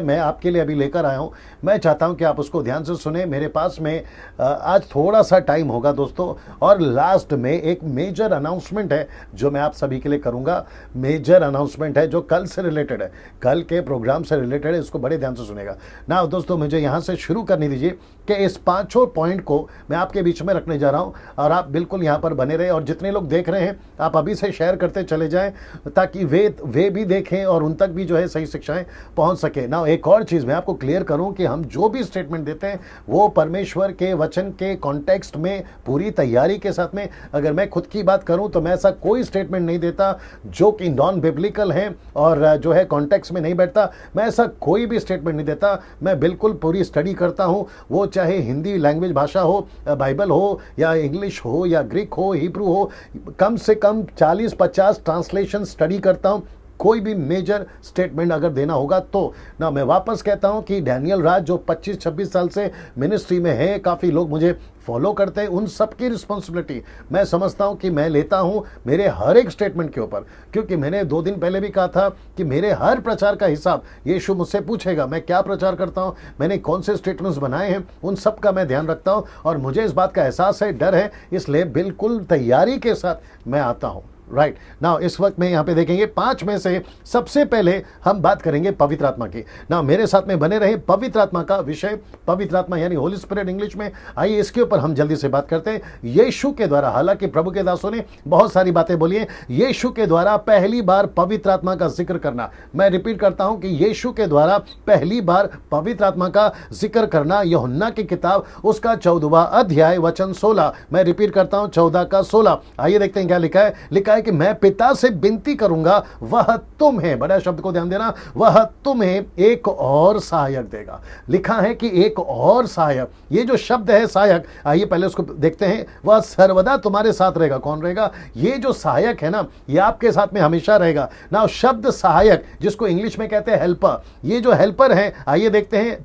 मैं आपके लिए अभी लेकर आया हूं। मैं चाहता हूं कि आप उसको ध्यान से सुने। मेरे पास में आज थोड़ा सा टाइम होगा दोस्तों, और लास्ट में एक मेजर अनाउंसमेंट है जो मैं आप सभी के लिए करूंगा। मेजर अनाउंसमेंट है जो कल से रिलेटेड है, कल के प्रोग्राम से रिलेटेड है। इसको बड़े ध्यान से सुनेगा ना दोस्तों। मुझे यहां से शुरू करने दीजिए कि इस पांचों पॉइंट को मैं आपके बीच में रखने जा रहा हूं, और आप बिल्कुल यहां पर बने रहे। और जितने लोग देख रहे हैं आप अभी से शेयर करते चले जाएं, ताकि वे भी देखें और उन तक भी जो है सही शिक्षाएं पहुंच सके ना। एक और चीज मैं आपको क्लियर करूं कि हम जो भी स्टेटमेंट देते हैं वो परमेश्वर के वचन के कॉन्टेक्स्ट में पूरी तैयारी के साथ में। अगर मैं खुद की बात करूं तो मैं ऐसा कोई स्टेटमेंट नहीं देता जो कि नॉन बिब्लिकल है और जो है कॉन्टेक्स्ट में नहीं बैठता। मैं ऐसा कोई भी स्टेटमेंट नहीं देता। मैं बिल्कुल पूरी स्टडी करता हूं, वो चाहे हिंदी लैंग्वेज भाषा हो, बाइबल हो, या इंग्लिश हो, या ग्रीक हो, हिब्रू हो। कम से कम 40-50 ट्रांसलेशन स्टडी करता हूं कोई भी मेजर स्टेटमेंट अगर देना होगा तो ना। मैं वापस कहता हूं कि डैनियल राज जो 25-26 साल से मिनिस्ट्री में है, काफ़ी लोग मुझे फॉलो करते हैं, उन सबकी रिस्पॉन्सिबिलिटी मैं समझता हूं कि मैं लेता हूं मेरे हर एक स्टेटमेंट के ऊपर। क्योंकि मैंने 2 दिन पहले भी कहा था कि मेरे हर प्रचार का हिसाब यीशु मुझसे पूछेगा। मैं क्या प्रचार करता हूं, मैंने कौन से स्टेटमेंट्स बनाए हैं, उन सब का मैं ध्यान रखता हूं। और मुझे इस बात का एहसास है, डर है, इसलिए बिल्कुल तैयारी के साथ मैं आता हूं। राइट नाउ इस वक्त में यहाँ पे देखेंगे 5 में से सबसे पहले हम बात करेंगे पवित्र आत्मा की। ना मेरे साथ में बने रहे। पवित्र आत्मा का विषय, पवित्र आत्मा यानी होली स्पिरिट इंग्लिश में। आइए इसके ऊपर हम जल्दी से बात करते हैं। यीशु के द्वारा, हालांकि प्रभु के दासों ने बहुत सारी बातें बोली हैं, यीशु के द्वारा पहली बार पवित्र आत्मा का जिक्र करना। मैं रिपीट करता हूं कि यीशु के द्वारा पहली बार पवित्र आत्मा का जिक्र करना। यूहन्ना की किताब उसका 14वां अध्याय वचन 16। मैं रिपीट करता हूं 14 का 16। आइए देखते हैं क्या लिखा है। लिखा है कि मैं पिता से विनती करूंगा, वह तुम्हें, बड़ा शब्द को ध्यान देना, वह तुम्हें एक और सहायक देगा। लिखा है कि एक और सहायक। ये जो शब्द है सहायक, आइए पहले उसको देखते हैं। वह सर्वदा तुम्हारे साथ रहेगा। कौन रहेगा? ये जो सहायक है ना, ये आपके साथ में हमेशा रहेगा ना। शब्द सहायक जिसको इंग्लिश में कहते हैं हेल्पर, ये जो हेल्पर है, आइए देखते हैं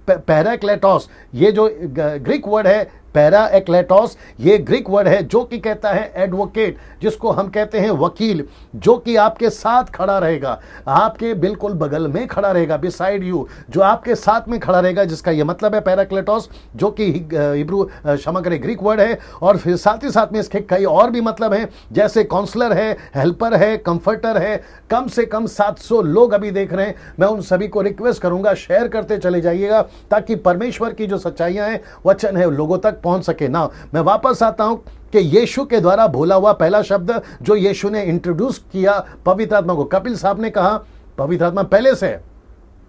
पैराक्लेटोस। ये जो ग्रीक वर्ड है पैराक्लेटोस, ये ग्रीक वर्ड है जो कि कहता है एडवोकेट, जिसको हम कहते हैं वकील, जो कि आपके साथ खड़ा रहेगा, आपके बिल्कुल बगल में खड़ा रहेगा, बिसाइड यू, जो आपके साथ में खड़ा रहेगा। जिसका ये मतलब है पैराक्लेटोस, जो कि हिब्रू क्षमा करें ग्रीक वर्ड है। और फिर साथ ही साथ में इसके कई और भी मतलब हैं, जैसे काउंसलर है, हेल्पर है, कंफर्टर है। कम से कम 700 लोग अभी देख रहे हैं। मैं उन सभी को रिक्वेस्ट करूंगा शेयर करते चले जाइएगा, ताकि परमेश्वर की जो सच्चाइयां हैं, वचन है, लोगों तक पहुंच सके ना। मैं वापस आता हूं कि यीशु के द्वारा बोला हुआ पहला शब्द जो यीशु ने इंट्रोड्यूस किया पवित्र आत्मा को। कपिल साहब ने कहा पवित्र आत्मा पहले से है,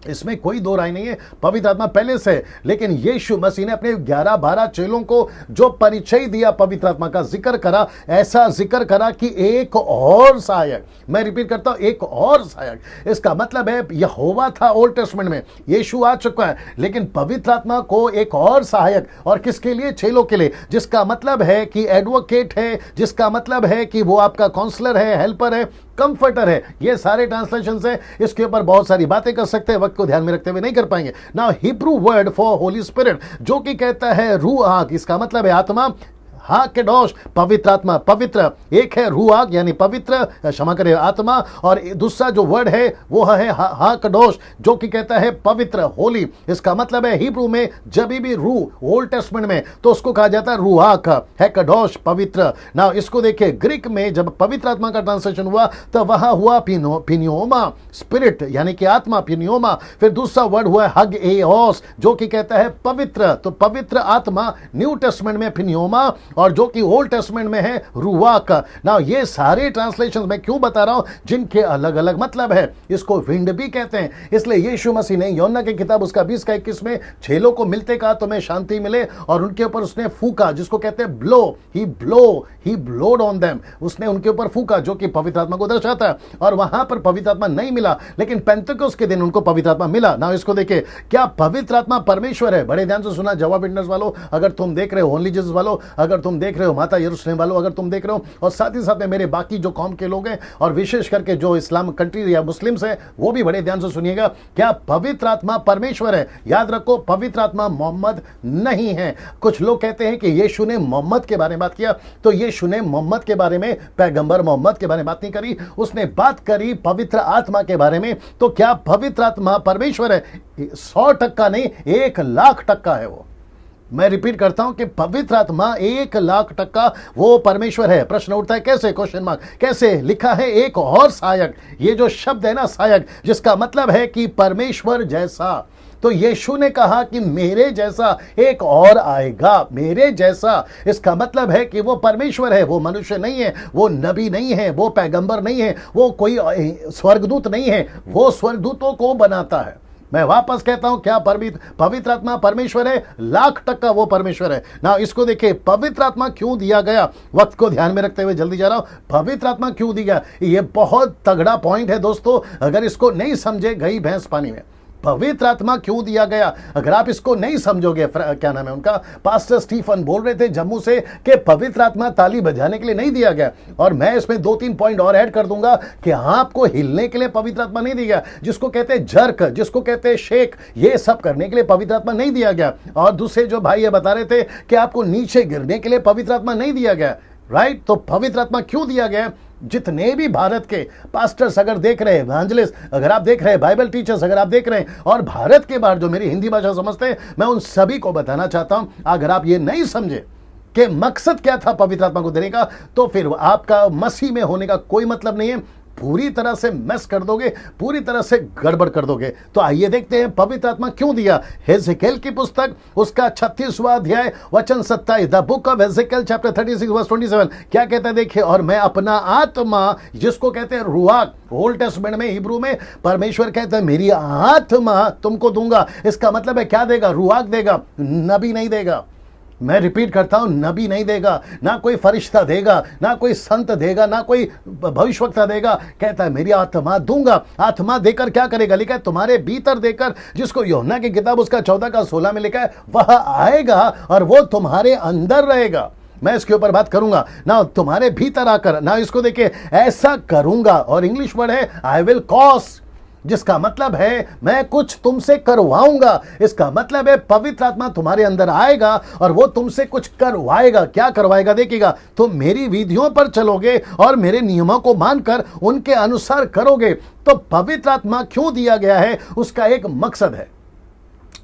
इसमें कोई दो राय नहीं है, पवित्र आत्मा पहले से। लेकिन यीशु मसीह ने अपने 11-12 चेलों को जो परिचय दिया, पवित्र आत्मा का जिक्र करा, ऐसा जिक्र करा कि एक और सहायक, मैं रिपीट करता हूं, एक और सहायक। इसका मतलब है यहोवा था ओल्ड टेस्टमेंट में, यीशु आ चुका है, लेकिन पवित्र आत्मा को एक और सहायक। और किसके लिए? चेलों के लिए। जिसका मतलब है कि एडवोकेट है, जिसका मतलब है कि वो आपका काउंसलर है, हेल्पर है, कंफर्टर है। ये सारे ट्रांसलेशन है, इसके ऊपर बहुत सारी बातें कर सकते हैं, वक्त को ध्यान में रखते हुए नहीं कर पाएंगे। Now Hebrew word for Holi spirit जो कि कहता है रूह, इसका मतलब है आत्मा। हा केडोश पवित्र आत्मा, पवित्र एक है, रूआग यानी पवित्र, क्षमा करें आत्मा। और दूसरा जो वर्ड है वो है हा केडोश, जो कि कहता है पवित्र, होली। इसका मतलब है हिब्रू में जब भी रूह ओल्ड टेस्टमेंट में तो उसको कहा जाता है रूआक है, केडोश पवित्र। ना इसको देखिए, ग्रीक में जब पवित्र आत्मा का ट्रांसलेशन हुआ तो वहां हुआ पिनियोमा, स्पिरिट यानी कि आत्मा, पिनियोमा। फिर दूसरा वर्ड हुआ हग एओस, जो कि कहता है पवित्र। तो पवित्र आत्मा न्यू टेस्टमेंट में पिनियोमा, और जो कि ओल्ड टेस्टमेंट में है रूआक। ना ये सारे ट्रांसलेशंस मैं क्यों बता रहा हूं, जिनके अलग अलग मतलब है। इसको विंड भी कहते हैं। इसलिए यीशु मसीह ने यूहन्ना की किताब उसका 20 का 21 में चेलों को मिलते कहा तुम्हें शांति मिले, और उनके ऊपर उसने फूका, जिसको कहते हैं ब्लो, ही ब्लोड ऑन देम। उसने उनके ऊपर फूका, जो कि पवित्र आत्मा को दर्शाता है। और वहां पर पवित्र आत्मा नहीं मिला, लेकिन पेंतकोस्त के दिन उनको पवित्र आत्मा मिला। ना इसको देखे, क्या पवित्र आत्मा परमेश्वर है? बड़े ध्यान से सुना जवाब विटनेस वालों, अगर तुम देख रहे हो, ओनली जीसस वालों, अगर तुम देख रहे हो, माता यरूशलेम वालों अगर तुम देख रहे हो, और साथ ही साथ में मेरे बाकी जो कौम के लोग हैं और विशेष करके जो इस्लाम कंट्री या मुस्लिम्स हैं, वो भी बड़े ध्यान से सुनिएगा। क्या पवित्र आत्मा परमेश्वर है? याद रखो, पवित्र आत्मा मोहम्मद नहीं है। कुछ लोग कहते हैं कि यीशु ने मोहम्मद के बारे में बात किया, तो यीशु ने मोहम्मद के बारे में, पैगंबर मोहम्मद के बारे में बात नहीं करी, उसने बात करी पवित्र आत्मा के बारे में। तो क्या पवित्र आत्मा परमेश्वर है? 100% नहीं, 1,00,000% है वो। मैं रिपीट करता हूं कि पवित्र आत्मा 1,00,000% वो परमेश्वर है। प्रश्न उठता है कैसे? Question mark. कैसे? लिखा है एक और सहायक। ये जो शब्द है ना सहायक, जिसका मतलब है कि परमेश्वर जैसा। तो यीशु ने कहा कि मेरे जैसा एक और आएगा, मेरे जैसा। इसका मतलब है कि वो परमेश्वर है, वो मनुष्य नहीं है, वो नबी नहीं है, वो पैगंबर नहीं है, वो कोई स्वर्गदूत नहीं है, वो स्वर्गदूतों को बनाता है। मैं वापस कहता हूं, क्या पवित्र आत्मा परमेश्वर है? 1,00,000% वो परमेश्वर है ना। इसको देखिए, पवित्र आत्मा क्यों दिया गया, वक्त को ध्यान में रखते हुए जल्दी जा रहा हूं। पवित्र आत्मा क्यों दिया? ये बहुत तगड़ा पॉइंट है दोस्तों, अगर इसको नहीं समझे गई भैंस पानी में। पवित्र आत्मा क्यों दिया गया, अगर आप इसको नहीं समझोगे, क्या नाम है उनका, पास्टर स्टीफन बोल रहे थे जम्मू से कि पवित्र आत्मा ताली बजाने के लिए नहीं दिया गया। और मैं इसमें 2-3 पॉइंट और ऐड कर दूंगा कि आपको हिलने के लिए पवित्र आत्मा नहीं दिया गया, जिसको कहते हैं जर्क, जिसको कहते हैं शेक, ये सब करने के लिए पवित्र आत्मा नहीं दिया गया। और दूसरे जो भाई ये बता रहे थे कि आपको नीचे गिरने के लिए पवित्र आत्मा नहीं दिया गया, राइट। तो पवित्र आत्मा क्यों दिया गया? जितने भी भारत के पास्टर्स अगर देख रहे हैं, एवेंजलिस्ट अगर आप देख रहे हैं, बाइबल टीचर्स अगर आप देख रहे हैं, और भारत के बाहर जो मेरी हिंदी भाषा समझते हैं, मैं उन सभी को बताना चाहता हूं, अगर आप ये नहीं समझे कि मकसद क्या था पवित्र आत्मा को देने का, तो फिर आपका मसीह में होने का कोई मतलब नहीं है। पूरी तरह से मेस कर दोगे, पूरी तरह से गड़बड़ कर दोगे। तो आइए देखते हैं पवित्र आत्मा क्यों दिया। हेजेकियल की पुस्तक, उसका 36वां अध्याय वचन 27, the book of Ezekiel chapter 36 verse 27 क्या कहता है देखिए, और मैं अपना आत्मा, जिसको कहते हैं रुआक, ओल्ड टेस्टमेंट में हिब्रू में परमेश्वर कहता है मेरी आत्मा तुमको दूंगा। इसका मतलब है क्या देगा? रुआक देगा, नबी नहीं देगा। मैं रिपीट करता हूं, नबी नहीं देगा, ना कोई फरिश्ता देगा, ना कोई संत देगा, ना कोई भविष्यवक्ता देगा। कहता है मेरी आत्मा दूंगा। आत्मा देकर क्या करेगा? लिखा है तुम्हारे भीतर देकर, जिसको यूहन्ना की किताब उसका 14:16 में लिखा है, वह आएगा और वो तुम्हारे अंदर रहेगा। मैं इसके ऊपर बात करूंगा ना, तुम्हारे भीतर आकर ना। इसको देखिए, ऐसा करूंगा, और इंग्लिश वर्ड है आई विल कॉज, जिसका मतलब है मैं कुछ तुमसे करवाऊंगा। इसका मतलब है पवित्र आत्मा तुम्हारे अंदर आएगा और वो तुमसे कुछ करवाएगा। क्या करवाएगा? देखिएगा, तुम मेरी विधियों पर चलोगे और मेरे नियमों को मानकर उनके अनुसार करोगे। तो पवित्र आत्मा क्यों दिया गया है, उसका एक मकसद है।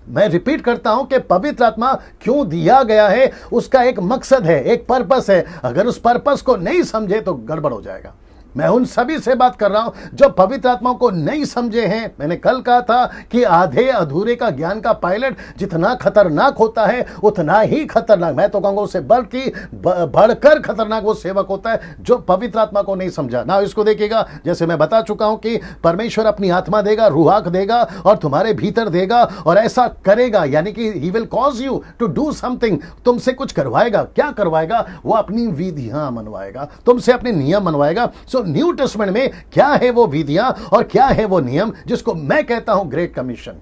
मैं रिपीट करता हूं कि पवित्र आत्मा क्यों दिया गया है, उसका एक मकसद है, एक पर्पस है। अगर उस पर्पस को नहीं समझे तो गड़बड़ हो जाएगा। मैं उन सभी से बात कर रहा हूं जो पवित्र आत्मा को नहीं समझे हैं। मैंने कल कहा था कि आधे अधूरे का ज्ञान का पायलट जितना खतरनाक होता है, उतना ही खतरनाक, मैं तो कहूंगा उससे बढ़कर खतरनाक वो सेवक होता है जो पवित्र आत्मा को नहीं समझा ना। इसको देखिएगा, जैसे मैं बता चुका हूं कि परमेश्वर अपनी आत्मा देगा, रूहाक देगा और तुम्हारे भीतर देगा, और ऐसा करेगा, यानी कि he will cause you to do something, तुमसे कुछ करवाएगा। क्या करवाएगा? वो अपनी विधियां मनवाएगा, तुमसे अपने नियम मनवाएगा। न्यू टेस्टमेंट में क्या है वो विधियां और क्या है वो नियम, जिसको मैं कहता हूं ग्रेट कमीशन,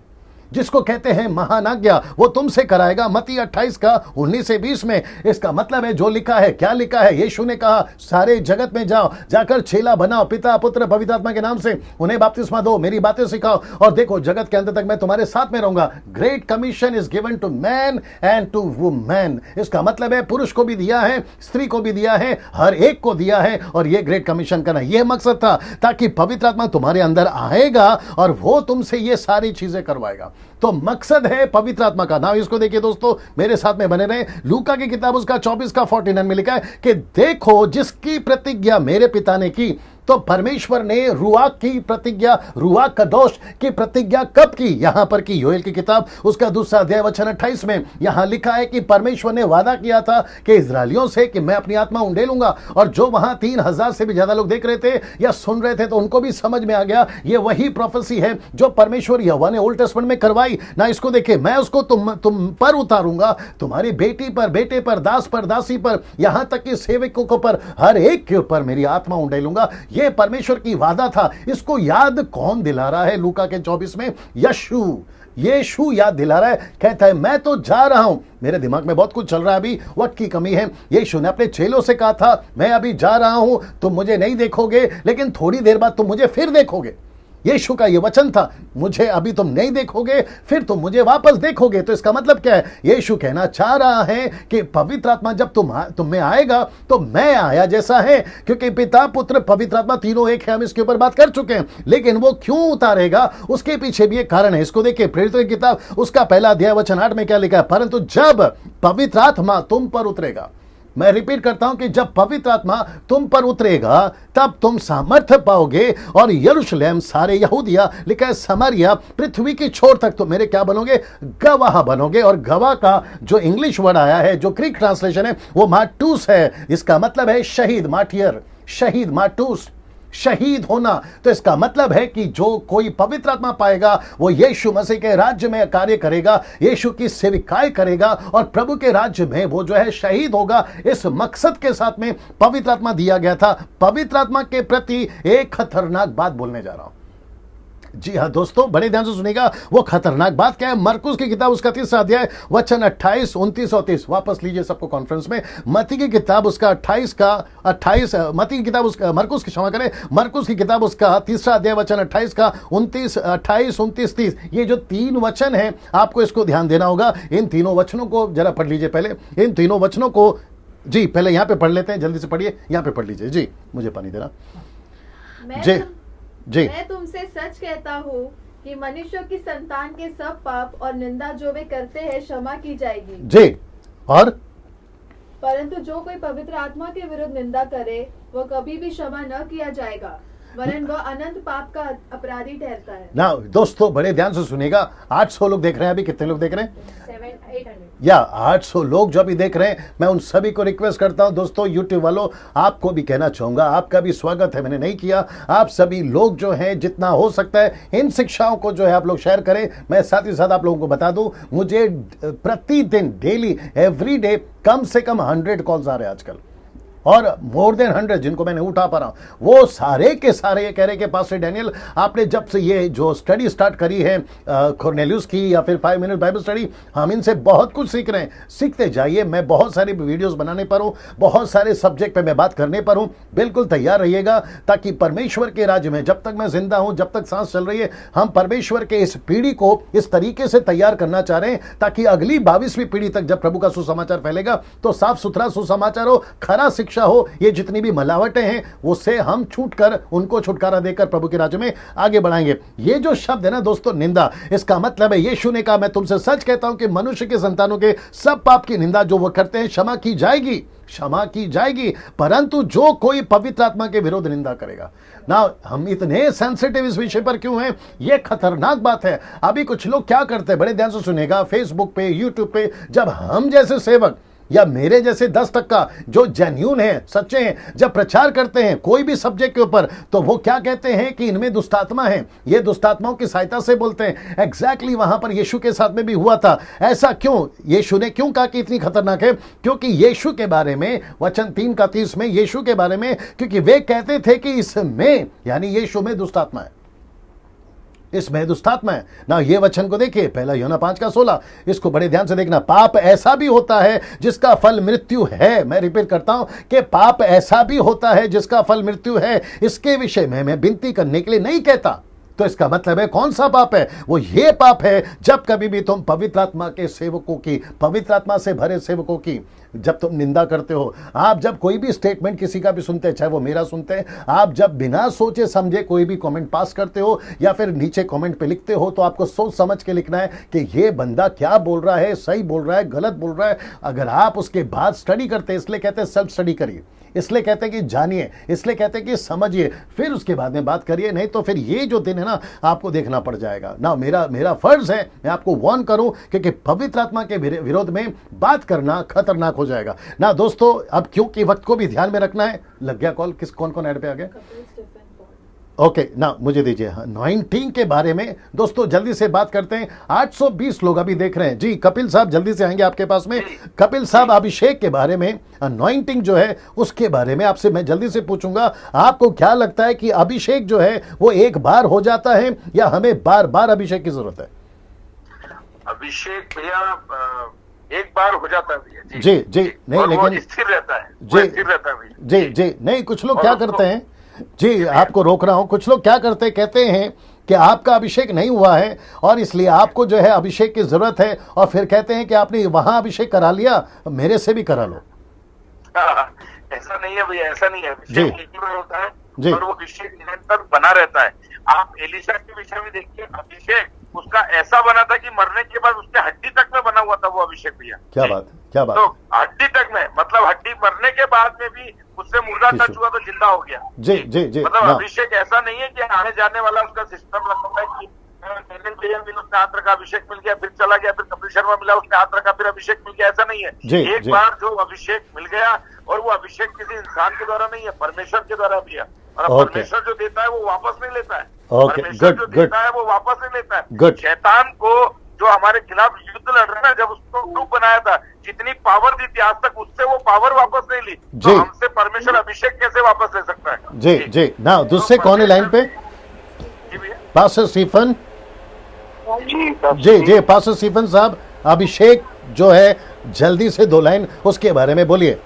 जिसको कहते हैं महान आज्ञा, वो तुमसे कराएगा। मत्ती 28:19 से 20 में इसका मतलब है जो लिखा है। क्या लिखा है? यीशु ने कहा सारे जगत में जाओ, जाकर चेला बनाओ, पिता पुत्र पवित्र आत्मा के नाम से, उन्हें बपतिस्मा दो, मेरी बातें सिखाओ, और देखो जगत के अंत तक मैं तुम्हारे साथ में रहूंगा। Great commission is given to man and to women. इसका मतलब है पुरुष को भी दिया है, स्त्री को भी दिया है, हर एक को दिया है, और ये ग्रेट कमीशन करना, यह मकसद था, ताकि पवित्र आत्मा तुम्हारे अंदर आएगा और वो तुमसे ये सारी चीजें करवाएगा। तो मकसद है पवित्र आत्मा का। ना इसको देखिए दोस्तों, मेरे साथ में बने रहे। लूका की किताब उसका 24:49 में लिखा है कि देखो जिसकी प्रतिज्ञा मेरे पिता ने की, तो परमेश्वर ने रुआक की प्रतिज्ञा, रुआक कदोश की प्रतिज्ञा कब की? यहां पर की योएल की किताब उसका 2 अध्याय वचन 28 में यहां लिखा है कि परमेश्वर ने वादा किया था कि इजरायलियों से कि मैं अपनी आत्मा उंडेलूंगा। और जो वहां 3000 से भी ज्यादा लोग देख रहे थे या सुन रहे थे, तो उनको भी समझ में आ गया ये वही प्रोफेसी है जो परमेश्वर यहोवा ने ओल्ड टेस्टमेंट में करवाई ना। इसको देखे, मैं उसको तुम पर उतारूंगा, तुम्हारी बेटी पर, बेटे पर, दास पर, दासी पर, यहां तक कि सेवकों पर, हर एक के ऊपर मेरी आत्मा उंडेलूंगा। ये परमेश्वर की वादा था। इसको याद कौन दिला रहा है? लूका के 24 में यीशु याद दिला रहा है, कहता है मैं तो जा रहा हूं। मेरे दिमाग में बहुत कुछ चल रहा है, अभी वक्त की कमी है। यीशु ने अपने चेलों से कहा था मैं अभी जा रहा हूं, तुम मुझे नहीं देखोगे, लेकिन थोड़ी देर बाद तुम मुझे फिर देखोगे। यीशु का यह वचन था, मुझे अभी तुम नहीं देखोगे, फिर तुम मुझे वापस देखोगे। तो इसका मतलब क्या है? यीशु कहना चाह रहा है कि पवित्र आत्मा जब तुम में आएगा तो मैं आया जैसा है, क्योंकि पिता पुत्र पवित्र आत्मा तीनों एक है। हम इसके ऊपर बात कर चुके हैं, लेकिन वो क्यों उतारेगा उसके पीछे भी एक कारण है। इसको देखिए, प्रेरितों की किताब उसका 1 अध्याय वचन 8 में क्या लिखा है? परंतु जब पवित्र आत्मा तुम पर उतरेगा, मैं रिपीट करता हूं कि जब पवित्र आत्मा तुम पर उतरेगा तब तुम सामर्थ्य पाओगे और यरूशलेम, सारे यहूदिया, लिखा है समरिया, पृथ्वी की छोर तक तो मेरे क्या बनोगे? गवाह बनोगे। और गवाह का जो इंग्लिश वर्ड आया है, जो ग्रीक ट्रांसलेशन है, वो मार्टूस है। इसका मतलब है शहीद, मार्टियर, शहीद, मार्टूस, शहीद होना। तो इसका मतलब है कि जो कोई पवित्र आत्मा पाएगा वो यीशु मसीह के राज्य में कार्य करेगा, यीशु की सेविकाएं करेगा और प्रभु के राज्य में वो जो है शहीद होगा। इस मकसद के साथ में पवित्र आत्मा दिया गया था। पवित्र आत्मा के प्रति एक खतरनाक बात बोलने जा रहा हूं। जी हाँ दोस्तों, बड़े ध्यान से सुनिएगा। वो खतरनाक बात क्या है? मरकुस की किताब उसका 3 अध्याय वचन 28, 29 और 30। वापस लीजिए सबको कॉन्फ्रेंस में। मती की किताब उसका 28, मती की किताब उसका, मरकुस की, क्षमा करें, मरकुस की किताब उसका 3 अध्याय वचन 28 का 29, 29, 30। ये जो 3 वचन है, आपको इसको ध्यान देना होगा। इन तीनों वचनों को जरा पढ़ लीजिए पहले। इन तीनों वचनों को जी पहले यहां पे पढ़ लेते हैं, जल्दी से पढ़िए, यहां पे पढ़ लीजिए। जी मुझे पानी देना जी। मैं तुमसे सच कहता हूँ कि मनुष्यों की संतान के सब पाप और निंदा जो वे करते हैं क्षमा की जाएगी जी। और परंतु जो कोई पवित्र आत्मा के विरुद्ध निंदा करे वह कभी भी क्षमा न किया जाएगा, वरन वह अनंत पाप का अपराधी ठहरता है। ना दोस्तों, बड़े ध्यान से सुनिएगा। 800 लोग देख रहे हैं अभी। कितने लोग देख रहे हैं? 700-800 या 800 लोग जो अभी देख रहे हैं। मैं उन सभी को रिक्वेस्ट करता हूं दोस्तों, यूट्यूब वालों, आपको भी कहना चाहूंगा, आपका भी स्वागत है, मैंने नहीं किया। आप सभी लोग जो हैं, जितना हो सकता है इन शिक्षाओं को जो है आप लोग शेयर करें। मैं साथ ही साथ आप लोगों को बता दूं, मुझे प्रतिदिन, डेली, एवरी डे कम से कम 100 कॉल्स आ रहे हैं आजकल, और मोर देन 100 जिनको मैंने उठा पा रहा हूं, वो सारे के सारे ये कह रहे हैं कि पास्टर डैनियल, आपने जब से ये जो स्टडी स्टार्ट करी है कॉर्नेलियस की या फिर 5 मिनट बाइबल स्टडी, हम इनसे बहुत कुछ सीख रहे हैं। सीखते जाइए। मैं बहुत सारी वीडियोस बनाने पर हूं, बहुत सारे सब्जेक्ट पे मैं बात करने पर हूं। बिल्कुल तैयार रहिएगा, ताकि परमेश्वर के राज्य में जब तक मैं जिंदा हूं, जब तक सांस चल रही है, हम परमेश्वर के इस पीढ़ी को इस तरीके से तैयार करना चाह रहे हैं, ताकि अगली 22वीं पीढ़ी तक जब प्रभु का सुसमाचार फैलेगा तो साफ सुथरा सुसमाचार हो, खरा शिक्षा हो। ये जितनी भी मिलावटें हैं उससे हम छूटकर, उनको छुटकारा देकर प्रभु के राज्य में आगे बढ़ाएंगे। ये जो शब्द है ना दोस्तों, निंदा, इसका मतलब है यीशु ने कहा मैं तुमसे सच कहता हूं कि मनुष्य के संतानों के सब पाप की निंदा जो वो करते हैं क्षमा की जाएगी, क्षमा की जाएगी, परंतु जो कोई पवित्र आत्मा के विरुद्ध निंदा करेगा ना। हम इतने सेंसिटिव इस विषय पर क्यों हैं? ये खतरनाक बात है। अभी कुछ लोग क्या करते हैं, बड़े ध्यान से सुनेगा, फेसबुक पे, यूट्यूब पे, जब हम जैसे सेवक या मेरे जैसे 10% जो जेन्यून है, सच्चे हैं, जब प्रचार करते हैं कोई भी सब्जेक्ट के ऊपर, तो वो क्या कहते हैं कि इनमें दुष्टात्मा है, ये दुष्टात्माओं की सहायता से बोलते हैं। एग्जैक्टली वहां पर यीशु के साथ में भी हुआ था। ऐसा क्यों? यीशु ने क्यों कहा कि इतनी खतरनाक है? क्योंकि यीशु के बारे में वचन 3:30 में, यीशु के बारे में, क्योंकि वे कहते थे कि इसमें, यानी यीशु में दुष्टात्मा है, इसमें दुष्टात्मा है ना। ये वचन को देखिए, 1 यूहन्ना 5:16, इसको बड़े ध्यान से देखना। पाप ऐसा भी होता है जिसका फल मृत्यु है। मैं रिपीट करता हूं कि पाप ऐसा भी होता है जिसका फल मृत्यु है। इसके विषय में मैं विनती करने के लिए नहीं कहता। तो इसका मतलब है कौन सा पाप है? वो ये पाप है जब कभी भी तुम पवित्र आत्मा के सेवकों की, पवित्र आत्मा से भरे सेवकों की जब तुम निंदा करते हो, आप जब कोई भी स्टेटमेंट किसी का भी सुनते हैं, चाहे वो मेरा सुनते हैं, आप जब बिना सोचे समझे कोई भी कमेंट पास करते हो या फिर नीचे कमेंट पे लिखते हो, तो आपको सोच समझ के लिखना है कि ये बंदा क्या बोल रहा है, सही बोल रहा है, गलत बोल रहा है। अगर आप उसके बाद स्टडी करते हैं, इसलिए कहते हैं सेल्फ स्टडी करिए, इसलिए कहते हैं कि जानिए, इसलिए कहते हैं कि समझिए, फिर उसके बाद में बात करिए। नहीं तो फिर ये जो दिन है ना, आपको देखना पड़ जाएगा ना। मेरा फर्ज है मैं आपको वार्न करूं, क्योंकि पवित्र आत्मा के विरोध में बात करना खतरनाक हो जाएगा ना दोस्तों। अब क्योंकि वक्त को भी ध्यान में रखना है। लग गया कॉल? कौन ऐड पे आ गया? ओके ना मुझे दीजिए अनॉइंटिंग के बारे में दोस्तों जल्दी से बात करते हैं। 820 लोग अभी देख रहे हैं जी। कपिल साहब जल्दी से आएंगे आपके पास में। कपिल साहब अभिषेक के बारे में, अनॉइंटिंग जो है उसके बारे में आपसे मैं जल्दी से पूछूंगा, आपको क्या लगता है कि अभिषेक जो है वो एक बार हो जाता है या हमें बार बार अभिषेक की जरूरत है? अभिषेक भैया एक बार हो जाता है भैया जी जी नहीं, और वो लेकिन स्थिर रहता है, जी वो स्थिर रहता है भैया जी जी नहीं, कुछ लोग और क्या उसको- करते हैं जी, आपको रोक रहा हूं, कुछ लोग क्या करते हैं, कहते हैं कि आपका अभिषेक नहीं हुआ है और इसलिए आपको जो है अभिषेक की जरूरत है, और फिर कहते हैं कि आपने वहां अभिषेक करा लिया, मेरे से भी करा लो। हाँ, ऐसा नहीं है भैया, ऐसा नहीं है। जी। अभिषेक एक ही बार होता जी। है और वो अभिषेक निरंतर बना रहता है। आप एलिशा के विषय में देखिए, अभिषेक उसका ऐसा बना था कि मरने के बाद उसके हड्डी तक में बना हुआ था वो अभिषेक भैया। क्या बात है, क्या बात तो है। हड्डी तक में, मतलब हड्डी मरने के बाद में भी उससे मुर्दा टच हुआ तो जिंदा हो गया। जी जी जी मतलब ना, अभिषेक ऐसा नहीं है कि आने जाने वाला उसका सिस्टम लगता है कि डेनियल भैया मिला, उसने हाथ रखा, अभिषेक मिल गया, फिर चला गया, फिर कपिल शर्मा मिला, उसने हाथ रखा, फिर अभिषेक मिल गया, ऐसा नहीं है। जी, एक जी। बार जो अभिषेक मिल गया, और वो अभिषेक किसी इंसान के द्वारा नहीं है, परमेश्वर के द्वारा भी है। और अब Okay. परमेश्वर जो देता है वो वापस नहीं लेता है। Okay, परमेश्वर good, जो good. देता है वो वापस नहीं लेता है। Good. शैतान को जो हमारे खिलाफ युद्ध लड़ रहा है, जब उसको ग्रुप बनाया था, जितनी पावर दी थी आज तक, उससे वो पावर वापस नहीं ली। जी। तो हमसे परमेश्वर अभिषेक कैसे वापस ले सकता है? जी जी ना, दूसरे कौन है लाइन पे? जी भैया। पास्टर स्टीफन जी जी जी, पास्टर स्टीफन साहब, अभिषेक जो है जल्दी से 2 लाइन उसके बारे में बोलिए।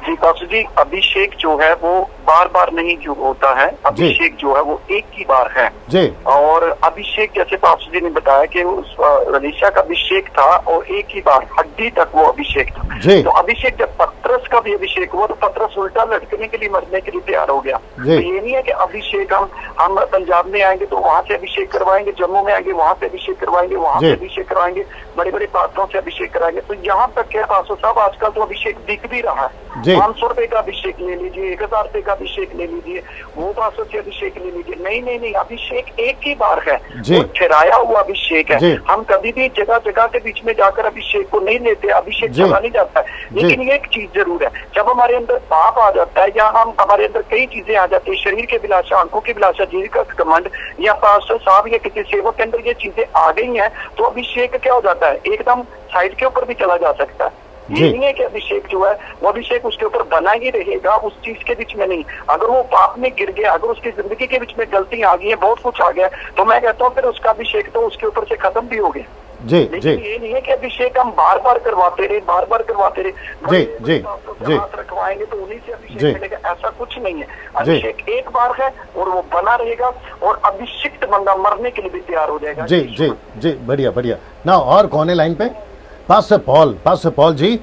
जी पास्टर जी, अभिषेक जो है वो बार बार नहीं जो होता है, अभिषेक जो है वो एक ही बार है। जी और अभिषेक जैसे पास्टर जी ने बताया कि उस एलीशा का अभिषेक था और एक ही बार हड्डी तक वो अभिषेक था। जी। तो अभिषेक जब पतरस का भी अभिषेक हुआ तो पतरस उल्टा लटकने के लिए, मरने के लिए तैयार हो गया। जी। तो ये नहीं है कि अभिषेक हम पंजाब में आएंगे तो वहां से अभिषेक करवाएंगे, जम्मू में आएंगे वहां से अभिषेक करवाएंगे, वहां जी। से अभिषेक करवाएंगे, बड़े बड़े पात्रों से अभिषेक कराएंगे। तो यहाँ तक क्या पास्टर साहब, आजकल तो अभिषेक दिख भी रहा है। जी। 500 रुपए का अभिषेक ले लीजिए, 1000 रुपए का अभिषेक ले लीजिए, वो 500 से अभिषेक ले लीजिए। नहीं नहीं नहीं, अभिषेक एक ही बार है, जी। वो ठहराया हुआ अभिषेक जी। है। हम कभी भी जगह जगह के बीच में जाकर अभिषेक को नहीं लेते, अभिषेक जी। चला नहीं जाता है। लेकिन ये एक चीज जरूर है, जब हमारे अंदर पाप आ जाता है या हम हमारे अंदर कई चीजें आ जाती है, शरीर के बिलासा, आंखों की बिलासा, जीव का घमंड, या पास्टर साहब या किसी सेवक के अंदर ये चीजें आ गई हैं, तो अभिषेक क्या हो जाता है, एकदम साइड के ऊपर भी चला जा सकता है। जी। ये नहीं है कि अभिषेक जो है वो अभिषेक उसके ऊपर बना ही रहेगा, उस चीज के बीच में नहीं। अगर वो पाप में गिर गया, अगर उसकी जिंदगी के बीच में गलती आ गई है, बहुत कुछ आ गया, तो मैं कहता हूँ फिर उसका अभिषेक तो उसके ऊपर से खत्म भी हो गया। जी लेकिन जी ये नहीं है कि अभिषेक हम बार बार करवाते रहे, बार बार करवाते रहे, जी, जी, जी। हाथ रखवाएंगे तो उन्हीं से अभिषेक जी। मिलेगा, ऐसा कुछ नहीं है। अभिषेक एक बार है और वो बना रहेगा, और अभिषिक्त बंदा मरने के लिए भी तैयार हो जाएगा। जी जी जी, बढ़िया बढ़िया ना। और कौन है लाइन पे? पास्टर पॉल, पास्टर पॉल जी।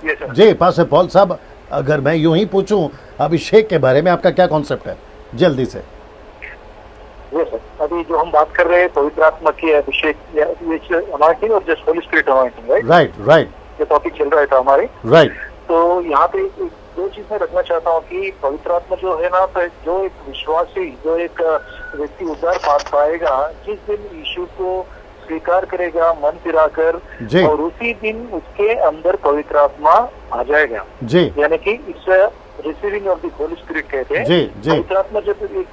ये सर। जी पास्टर पॉल साहब, अगर मैं यूं ही पूछूं अभिषेक के बारे में आपका क्या कॉन्सेप्ट है, जल्दी से? ये सर, अभी जो हम बात कर रहे हैं पवित्र आत्मा की अभिषेक अनॉइंटिंग और just Holi spirit anointing, right? Right right ये टॉपिक चल रहा था हमारे। राइट तो यहाँ पे दो चीज मैं रखना चाहता हूँ कि पवित्र आत्मा जो है ना, तो जो एक विश्वासी, जो एक व्यक्ति उद्धार पा पाएगा, जिस दिन यीशु को स्वीकार करेगा मन फिराकर, जी। और उसी दिन उसके अंदर पवित्र आत्मा आ जाएगा। जी यानी कि it's receiving of the Holi spirit कहते हैं। जी जी पवित्र आत्मा जब एक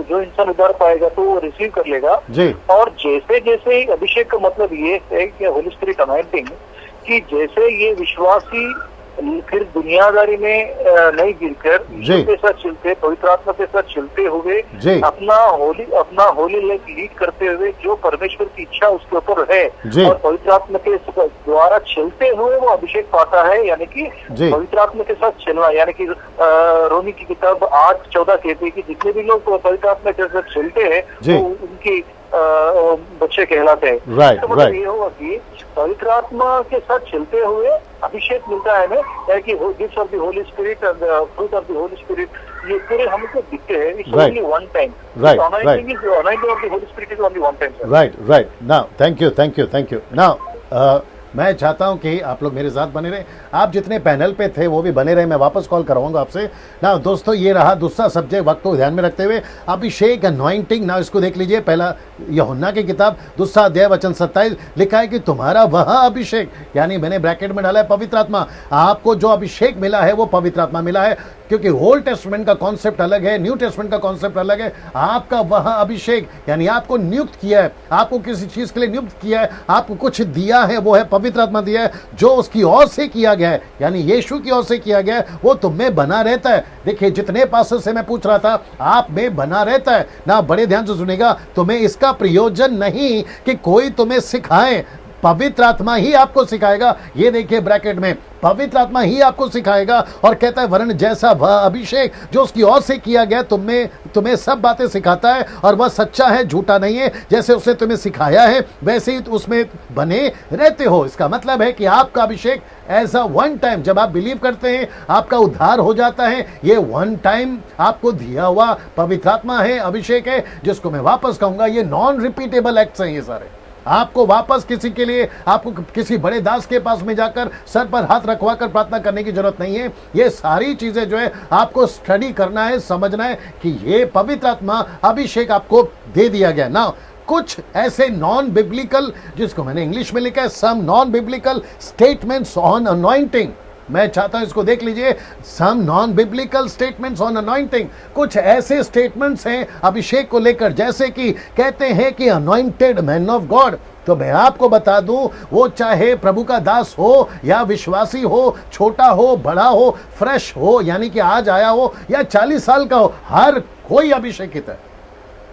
जो इंसान उद्धार पाएगा तो वो रिसीव कर लेगा। जी और जैसे जैसे अभिषेक का मतलब ये है कि होली स्पिरिट अनॉइंटिंग, कि जैसे ये विश्वासी फिर दुनियादारी में नहीं गिरकर जी। यीशु के साथ चलते, पवित्र आत्मा के साथ चलते हुए जी। अपना होली लाइफ लीड करते हुए जो परमेश्वर की इच्छा उसके ऊपर जी। है, और पवित्र आत्मा के द्वारा चलते हुए वो अभिषेक पाता है। यानी कि जी। पवित्र आत्मा के साथ चलना, यानी कि रोमी की किताब 8:14 कहती है कि जितने भी लोग पवित्र आत्मा के साथ चलते हैं जी। वो उनकी बच्चे कहलाते हैं। Right, तो मतलब right. ये होगा कि पवित्र आत्मा के साथ चलते हुए अभिषेक मिलता है हमें, कि gifts of the Holi spirit and fruit of the Holi spirit, ये पूरे हमको दिखते हैं। It's Right. Only one time. Right, anointing of the Holi spirit is only one time. Right right now, thank you thank you thank you now. मैं चाहता हूं कि आप लोग मेरे साथ बने रहें, आप जितने पैनल पे थे वो भी बने रहे। मैं वापस कॉल करवाऊंगा आपसे ना। दोस्तों ये रहा दूसरा सब्जेक्ट, वक्त को ध्यान में रखते हुए अभिषेक अनॉइंटिंग। ना इसको देख लीजिए, पहला यूहन्ना की किताब दूसरा अध्याय वचन 27 लिखा है कि तुम्हारा वह अभिषेक, यानी मैंने ब्रैकेट में डाला है पवित्र आत्मा। आपको जो अभिषेक मिला है वो पवित्र आत्मा मिला है, क्योंकि ओल्ड टेस्टमेंट का कॉन्सेप्ट अलग है, न्यू टेस्टमेंट का कॉन्सेप्ट अलग है। आपका वह अभिषेक यानी आपको नियुक्त किया है, आपको किसी चीज के लिए नियुक्त किया है, आपको कुछ दिया है, वो है पवित्र आत्मा दिया है, जो उसकी ओर से किया गया है, यानी यीशु की ओर से किया गया है, वो तुम में बना रहता है। देखिए जितने पास्टर से मैं पूछ रहा था, आप में बना रहता है ना। बड़े ध्यान से सुनेगा, तुम्हें इसका प्रयोजन नहीं कि कोई तुम्हें सिखाए, पवित्र आत्मा ही आपको सिखाएगा। ये देखिए ब्रैकेट में, पवित्र आत्मा ही आपको सिखाएगा। और कहता है वरन जैसा वह अभिषेक जो उसकी ओर से किया गया तुम्हें सब बातें सिखाता है, और वह सच्चा है, झूठा नहीं है। जैसे उसने तुम्हें सिखाया है वैसे ही उसमें बने रहते हो। इसका मतलब है कि आपका अभिषेक एज अ वन टाइम, जब आप बिलीव करते हैं आपका उद्धार हो जाता है। ये वन टाइम आपको दिया हुआ पवित्र आत्मा है, अभिषेक है, जिसको मैं वापस कहूंगा ये नॉन रिपीटेबल एक्ट्स हैं। ये सारे आपको वापस किसी के लिए, आपको किसी बड़े दास के पास में जाकर सर पर हाथ रखवा कर प्रार्थना करने की जरूरत नहीं है। ये सारी चीजें जो है आपको स्टडी करना है, समझना है कि ये पवित्र आत्मा अभिषेक आपको दे दिया गया ना। कुछ ऐसे नॉन बिब्लिकल, जिसको मैंने इंग्लिश में लिखा है some non biblical statements on anointing, मैं चाहता हूं इसको देख लीजिए, some non biblical statements on anointing. कुछ ऐसे स्टेटमेंट्स हैं अभिषेक को लेकर, जैसे कि कहते हैं कि अनॉइंटेड मैन ऑफ गॉड। तो मैं आपको बता दूं, वो चाहे प्रभु का दास हो या विश्वासी हो, छोटा हो बड़ा हो, फ्रेश हो यानी कि आज आया हो या 40 साल का हो, हर कोई अभिषेकित है।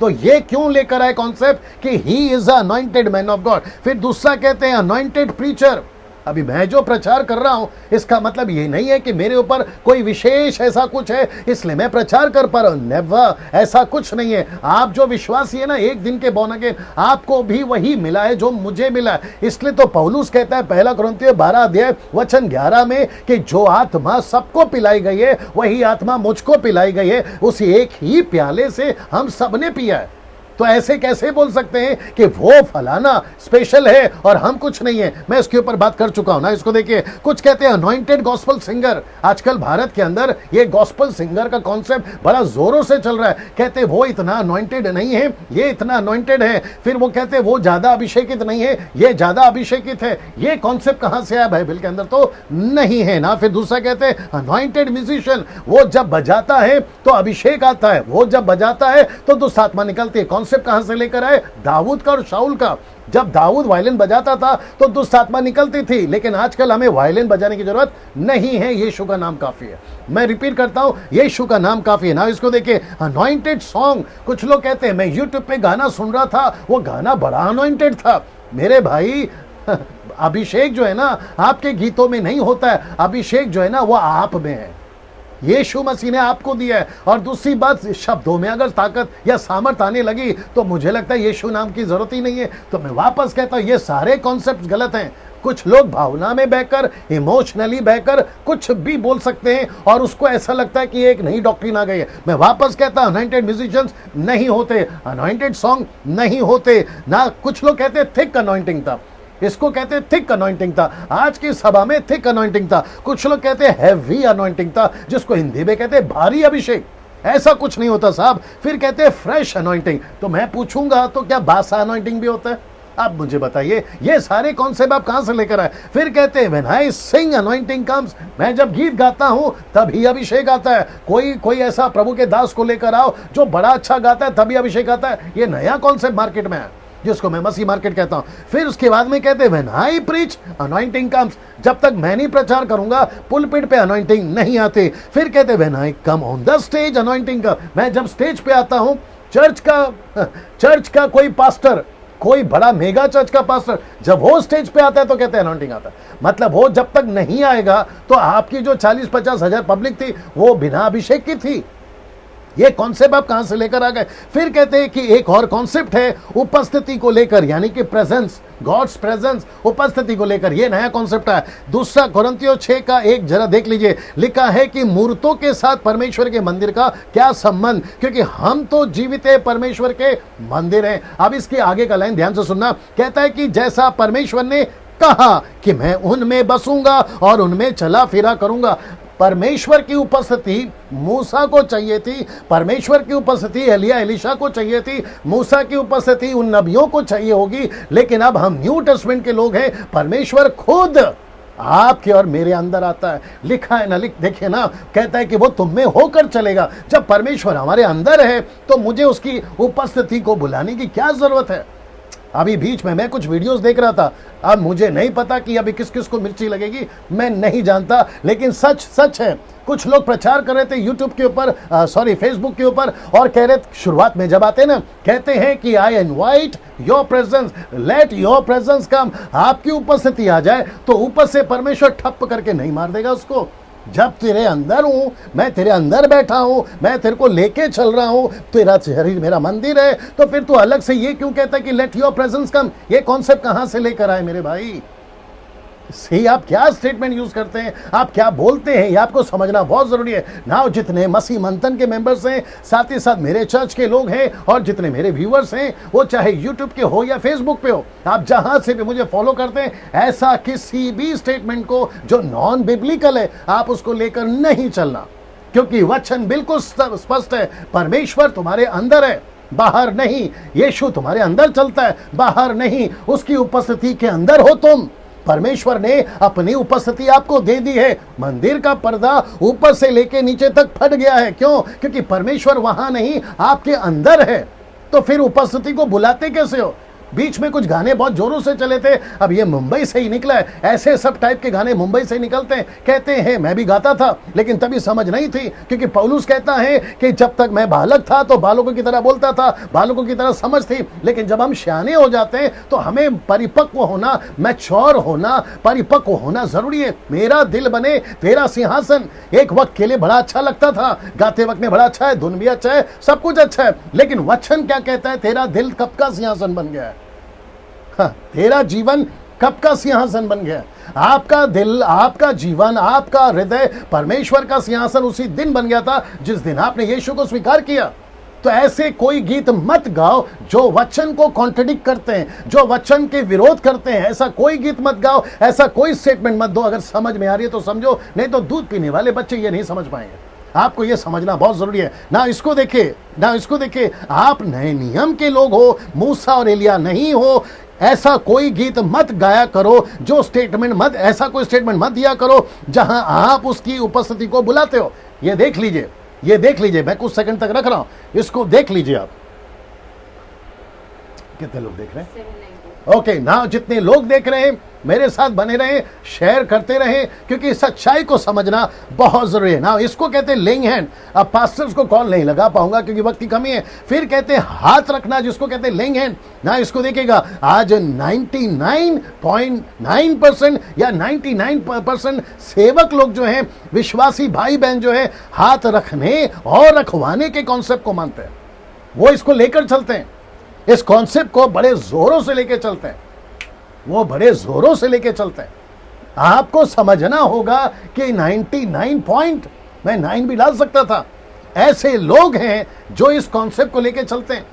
तो ये क्यों लेकर आए कॉन्सेप्ट कि he is a anointed man of God. फिर दूसरा कहते हैं अनॉइंटेड प्रीचर। अभी मैं जो प्रचार कर रहा हूं इसका मतलब ये नहीं है कि मेरे ऊपर कोई विशेष ऐसा कुछ है इसलिए मैं प्रचार कर पा रहा हूं, नेवर, ऐसा कुछ नहीं है। आप जो विश्वासी है ना, एक दिन के बोर्न अगेन, आपको भी वही मिला है जो मुझे मिला है। इसलिए तो पौलुस कहता है पहला कुरिन्थियों 12 अध्याय वचन 11 में कि जो आत्मा सबको पिलाई गई है वही आत्मा मुझको पिलाई गई है, उसी एक ही प्याले से हम सबने पिया है। तो ऐसे कैसे बोल सकते हैं कि वो फलाना स्पेशल है और हम कुछ नहीं है। मैं इसके ऊपर बात कर चुका हूं ना। इसको देखिए, कुछ कहते हैं अनॉइंटेड गॉस्पल सिंगर। आजकल भारत के अंदर ये गॉस्पल सिंगर का कॉन्सेप्ट बड़ा जोरों से चल रहा है। कहते हैं वो इतना अनॉइंटेड नहीं है, ये इतना अनॉइंटेड है। फिर वो कहते हैं वो ज्यादा अभिषेकित नहीं है, ये ज्यादा अभिषेकित है। ये कॉन्सेप्ट कहां से आया? बाइबल के अंदर तो नहीं है ना। फिर दूसरा कहते हैं अनॉइंटेड म्यूजिशियन, वो जब बजाता है तो अभिषेक आता है, वो जब बजाता है तो दुष्ट आत्मा निकलती है। कॉन्सेप्ट कहां से लेकर आए? दाऊद का और शाऊल का। जब दाऊद वायलिन बजाता था तो दुष्ट आत्मा निकलती थी, लेकिन आजकल हमें वायलिन बजाने की जरूरत नहीं है, यीशु का नाम काफी है। मैं रिपीट करता हूं, यीशु का नाम काफी है ना। इसको देखिए, अनॉइंटेड सॉन्ग। कुछ लोग कहते हैं मैं यूट्यूब पे गाना सुन रहा था, वो गाना बड़ा अनॉइंटेड था। मेरे भाई अभिषेक जो है ना आपके गीतों में नहीं होता है, अभिषेक जो है ना वो आप में है, यीशु मसीह ने आपको दिया है। और दूसरी बात, शब्दों में अगर ताकत या सामर्थ आने लगी तो मुझे लगता है यीशु नाम की जरूरत ही नहीं है। तो मैं वापस कहता हूं ये सारे कॉन्सेप्ट गलत हैं। कुछ लोग भावना में बहकर, इमोशनली बहकर कुछ भी बोल सकते हैं और उसको ऐसा लगता है कि एक नई डॉक्ट्रिन आ गई है। मैं वापस कहता हूं अनॉइंटेड म्यूजिशियंस नहीं होते, अनॉइंटेड सॉन्ग नहीं होते ना। कुछ लोग कहते हैं थिक अनॉइंटिंग था, इसको कहते हैं थिक अनॉइंटिंग था। आज की सभा में थिक अनॉइंटिंग था। कुछ लोग कहते हैं हैवी अनॉइंटिंग था, जिसको हिंदी में कहते हैं भारी अभिषेक। ऐसा कुछ नहीं होता साहब। फिर कहते हैं फ्रेश अनॉइंटिंग। तो मैं पूछूंगा तो क्या बासा अनॉइंटिंग भी होता है? आप मुझे बताइए, ये सारे कॉन्सेप्ट आप कहां से लेकर आए? फिर कहते हैं when I sing anointing comes, मैं जब गीत गाता हूं तभी अभिषेक आता है। कोई ऐसा प्रभु के दास को लेकर आओ जो बड़ा अच्छा गाता है तभी अभिषेक आता है। ये नया कॉन्सेप्ट मार्केट में है, जिसको मैं मसीह मार्केट कहता हूं। फिर उसके बाद में कहते हैं when I preach anointing comes, जब तक मैं नहीं प्रचार करूंगा पुलपिट पे अनॉइंटिंग नहीं आती। फिर कहते हैं when I come on the stage anointing का, मैं जब स्टेज पे आता हूं, चर्च का कोई पास्टर, कोई बड़ा मेगा चर्च का पास्टर जब वो स्टेज पे आता है तो कहते हैं अनॉइंटिंग आता है। मतलब वो जब तक नहीं आएगा तो आपकी जो 40-50 हजार पब्लिक थी वो बिना अभिषेक की थी। ये कॉन्सेप्ट आप कहां से लेकर आ गए? फिर कहते हैं कि एक और कॉन्सेप्ट है उपस्थिति को लेकर, यानी कि प्रेजेंस, गॉड्स प्रेजेंस, उपस्थिति को लेकर। ये नया कॉन्सेप्ट है। दूसरा कोरिन्थियों 6:1 जरा देख लीजिए, लिखा है कि मूर्तों के साथ परमेश्वर के मंदिर का क्या संबंध, क्योंकि हम तो जीवित है परमेश्वर के मंदिर हैं। अब इसके आगे का लाइन ध्यान से सुनना, कहता है कि जैसा परमेश्वर ने कहा कि मैं उनमें बसूंगा और उनमें चला फिरा करूंगा। परमेश्वर की उपस्थिति मूसा को चाहिए थी, परमेश्वर की उपस्थिति एलिया एलीशा को चाहिए थी, मूसा की उपस्थिति उन नबियों को चाहिए होगी, लेकिन अब हम न्यू टेस्टमेंट के लोग हैं। परमेश्वर खुद आपके और मेरे अंदर आता है। लिखा है ना, देखिए ना, कहता है कि वो तुम में होकर चलेगा। जब परमेश्वर हमारे अंदर है तो मुझे उसकी उपस्थिति को बुलाने की क्या जरूरत है। अभी बीच में मैं कुछ वीडियोस देख रहा था, अब मुझे नहीं पता कि अभी किस किस को मिर्ची लगेगी, मैं नहीं जानता, लेकिन सच सच है। कुछ लोग प्रचार कर रहे थे यूट्यूब के ऊपर, फेसबुक के ऊपर, और कह रहे शुरुआत में जब आते ना, कहते हैं कि I invite your presence, let your presence come. आपकी उपस्थिति आ जाए तो ऊपर से परमेश्वर ठप्प करके नहीं मार देगा उसको। जब तेरे अंदर हूं, मैं तेरे अंदर बैठा हूं, मैं तेरे को लेके चल रहा हूं, तेरा शरीर मेरा मंदिर है, तो फिर तू अलग से ये क्यों कहता है कि लेट योर प्रेजेंस कम। ये कॉन्सेप्ट कहां से लेकर आए मेरे भाई? सी आप क्या स्टेटमेंट यूज करते हैं, आप क्या बोलते हैं, ये आपको समझना बहुत जरूरी है ना। जितने मसीह मंथन के मेंबर्स हैं, साथ ही साथ मेरे चर्च के लोग हैं, और जितने मेरे व्यूअर्स हैं, वो चाहे यूट्यूब के हो या फेसबुक पे हो, आप जहां से भी मुझे फॉलो करते हैं, ऐसा किसी भी स्टेटमेंट को जो नॉन बिब्लिकल है, आप उसको लेकर नहीं चलना, क्योंकि वचन बिल्कुल स्पष्ट है। परमेश्वर तुम्हारे अंदर है, बाहर नहीं। यीशु तुम्हारे अंदर चलता है, बाहर नहीं। उसकी उपस्थिति के अंदर हो तुम। परमेश्वर ने अपनी उपस्थिति आपको दे दी है। मंदिर का पर्दा ऊपर से लेके नीचे तक फट गया है, क्यों? क्योंकि परमेश्वर वहां नहीं, आपके अंदर है। तो फिर उपस्थिति को बुलाते कैसे हो? बीच में कुछ गाने बहुत जोरों से चले थे, अब ये मुंबई से ही निकला है। ऐसे सब टाइप के गाने मुंबई से निकलते हैं। कहते हैं मैं भी गाता था, लेकिन तभी समझ नहीं थी, क्योंकि पौलुस कहता है कि जब तक मैं बालक था तो बालकों की तरह बोलता था, बालकों की तरह समझ थी, लेकिन जब हम सियाने हो जाते हैं तो हमें परिपक्व होना, मैच्योर होना, परिपक्व होना जरूरी है। मेरा दिल बने तेरा सिंहासन एक वक्त के लिए बड़ा अच्छा लगता था, गाते वक्त में बड़ा अच्छा है, धुन भी अच्छा है, सब कुछ अच्छा है, लेकिन वचन क्या कहता है? तेरा दिल कब का सिंहासन बन गया है? हाँ, तेरा जीवन कब का सिंहासन बन गया? आपका दिल, आपका जीवन, आपका हृदय परमेश्वर का सिंहासन उसी दिन बन गया था जिस दिन आपने यीशु को स्वीकार किया। तो ऐसे कोई गीत मत गाओ जो वचन को कॉन्ट्रडिक्ट करते हैं, जो वचन के विरोध करते हैं। ऐसा कोई गीत मत गाओ, ऐसा कोई स्टेटमेंट मत दो। अगर समझ में आ रही है तो समझो, नहीं तो दूध पीने वाले बच्चे ये नहीं समझ पाएंगे। आपको ये समझना बहुत जरूरी है ना। इसको देखिए, ना इसको देखिए, आप नए नियम के लोग हो, मूसा और एलिया नहीं हो। ऐसा कोई गीत मत गाया करो, जो स्टेटमेंट मत, ऐसा कोई स्टेटमेंट मत दिया करो जहां आप उसकी उपस्थिति को बुलाते हो। ये देख लीजिए, ये देख लीजिए, मैं कुछ सेकंड तक रख रहा हूं, इसको देख लीजिए आप। कितने लोग देख रहे हैं? ओके ना, जितने लोग देख रहे हैं मेरे साथ बने रहें, शेयर करते रहें, क्योंकि सच्चाई को समझना बहुत जरूरी है ना। इसको कहते हैं लेइंग हैंड। अब पास्टर्स को कॉल नहीं लगा पाऊंगा क्योंकि वक्त की कमी है। फिर कहते हैं हाथ रखना, जिसको कहते हैं लेइंग हैंड ना। इसको देखिएगा, आज 99.9% या 99% सेवक लोग जो हैं, विश्वासी भाई बहन जो है, हाथ रखने और रखवाने के कॉन्सेप्ट को मानते हैं। वो इसको लेकर चलते हैं, इस कॉन्सेप्ट को बड़े जोरों से लेकर चलते हैं, वो बड़े जोरों से लेके चलते हैं। आपको समझना होगा कि 99 पॉइंट, मैं 9 भी डाल सकता था, ऐसे लोग हैं जो इस कॉन्सेप्ट को लेके चलते हैं।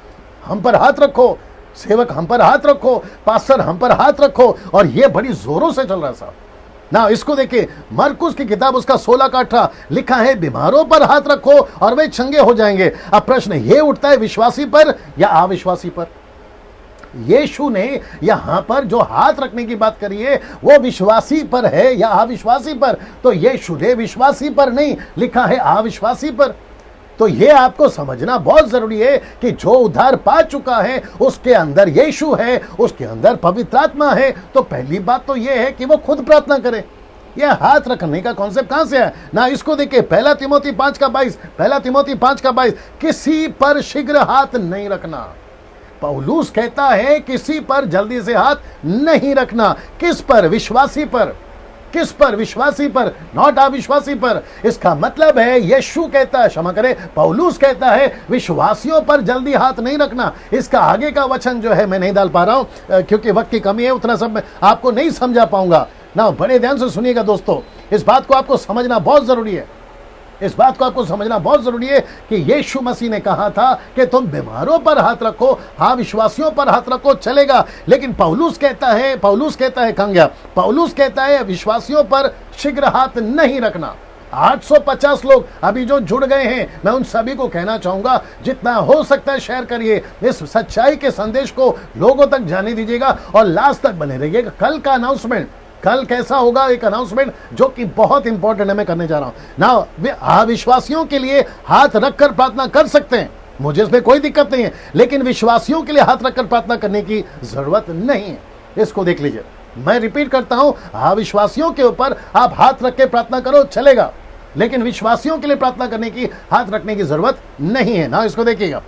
हम पर हाथ रखो, सेवक हम पर हाथ रखो, पास्टर हम पर हाथ रखो, और ये बड़ी जोरों से चल रहा है साहब ना। इसको देखिए, मरकुस की किताब उसका 16 का 18 लिखा है, बीमारों पर हाथ रखो और वे चंगे हो जाएंगे। अब प्रश्न ये उठता है, विश्वासी पर या अविश्वासी पर? यीशु ने यहां पर जो हाथ रखने की बात करी है, वो विश्वासी पर है या अविश्वासी पर? तो यीशु ने विश्वासी पर नहीं लिखा है, अविश्वासी पर। तो ये आपको समझना बहुत जरूरी है कि जो उद्धार पा चुका है उसके अंदर यीशु है, उसके अंदर पवित्र आत्मा है। तो पहली बात तो ये है कि वो खुद प्रार्थना करे। यह हाथ रखने का कॉन्सेप्ट कहां से है ना? इसको देखिए, 1 तिमोथी 5 का 22, 1 तिमोथी 5 का 22, किसी पर शीघ्र हाथ नहीं रखना। पौलुस कहता है किसी पर जल्दी से हाथ नहीं रखना। किस पर? विश्वासी पर। किस पर? विश्वासी पर, नॉट अविश्वासी पर। इसका मतलब है यीशु कहता है, क्षमा करें, पौलुस कहता है विश्वासियों पर जल्दी हाथ नहीं रखना। इसका आगे का वचन जो है मैं नहीं डाल पा रहा हूं क्योंकि वक्त की कमी है, उतना सब मैं आपको नहीं समझा पाऊंगा ना। बड़े ध्यान से सुनिएगा दोस्तों, इस बात को आपको समझना बहुत जरूरी है। इस बात को आपको समझना बहुत जरूरी है कि यीशु मसीह ने कहा था कि तुम बीमारों पर हाथ रखो, हाँ विश्वासियों पर हाथ रखो, चलेगा। लेकिन पौलुस कहता है कहाँ गया? पौलुस कहता है विश्वासियों पर शीघ्र हाथ नहीं रखना। 850 लोग अभी जो जुड़ गए हैं, मैं उन सभी को कहना चाहूंगा जितना हो सकता है शेयर करिए, इस सच्चाई के संदेश को लोगों तक जाने दीजिएगा और लास्ट तक बने रहिएगा। कल का अनाउंसमेंट, कल कैसा होगा, एक अनाउंसमेंट जो कि बहुत इंपॉर्टेंट है, मैं करने जा रहा हूं ना। विश्वासियों के लिए हाथ रखकर प्रार्थना कर सकते हैं, मुझे इसमें कोई दिक्कत नहीं है, लेकिन विश्वासियों के लिए हाथ रखकर प्रार्थना करने की जरूरत नहीं है। इसको देख लीजिए, मैं रिपीट करता हूं, विश्वासियों के ऊपर आप हाथ रख के प्रार्थना करो, चलेगा, लेकिन विश्वासियों के लिए प्रार्थना करने की, हाथ रखने की जरूरत नहीं है ना। इसको देखिएगा,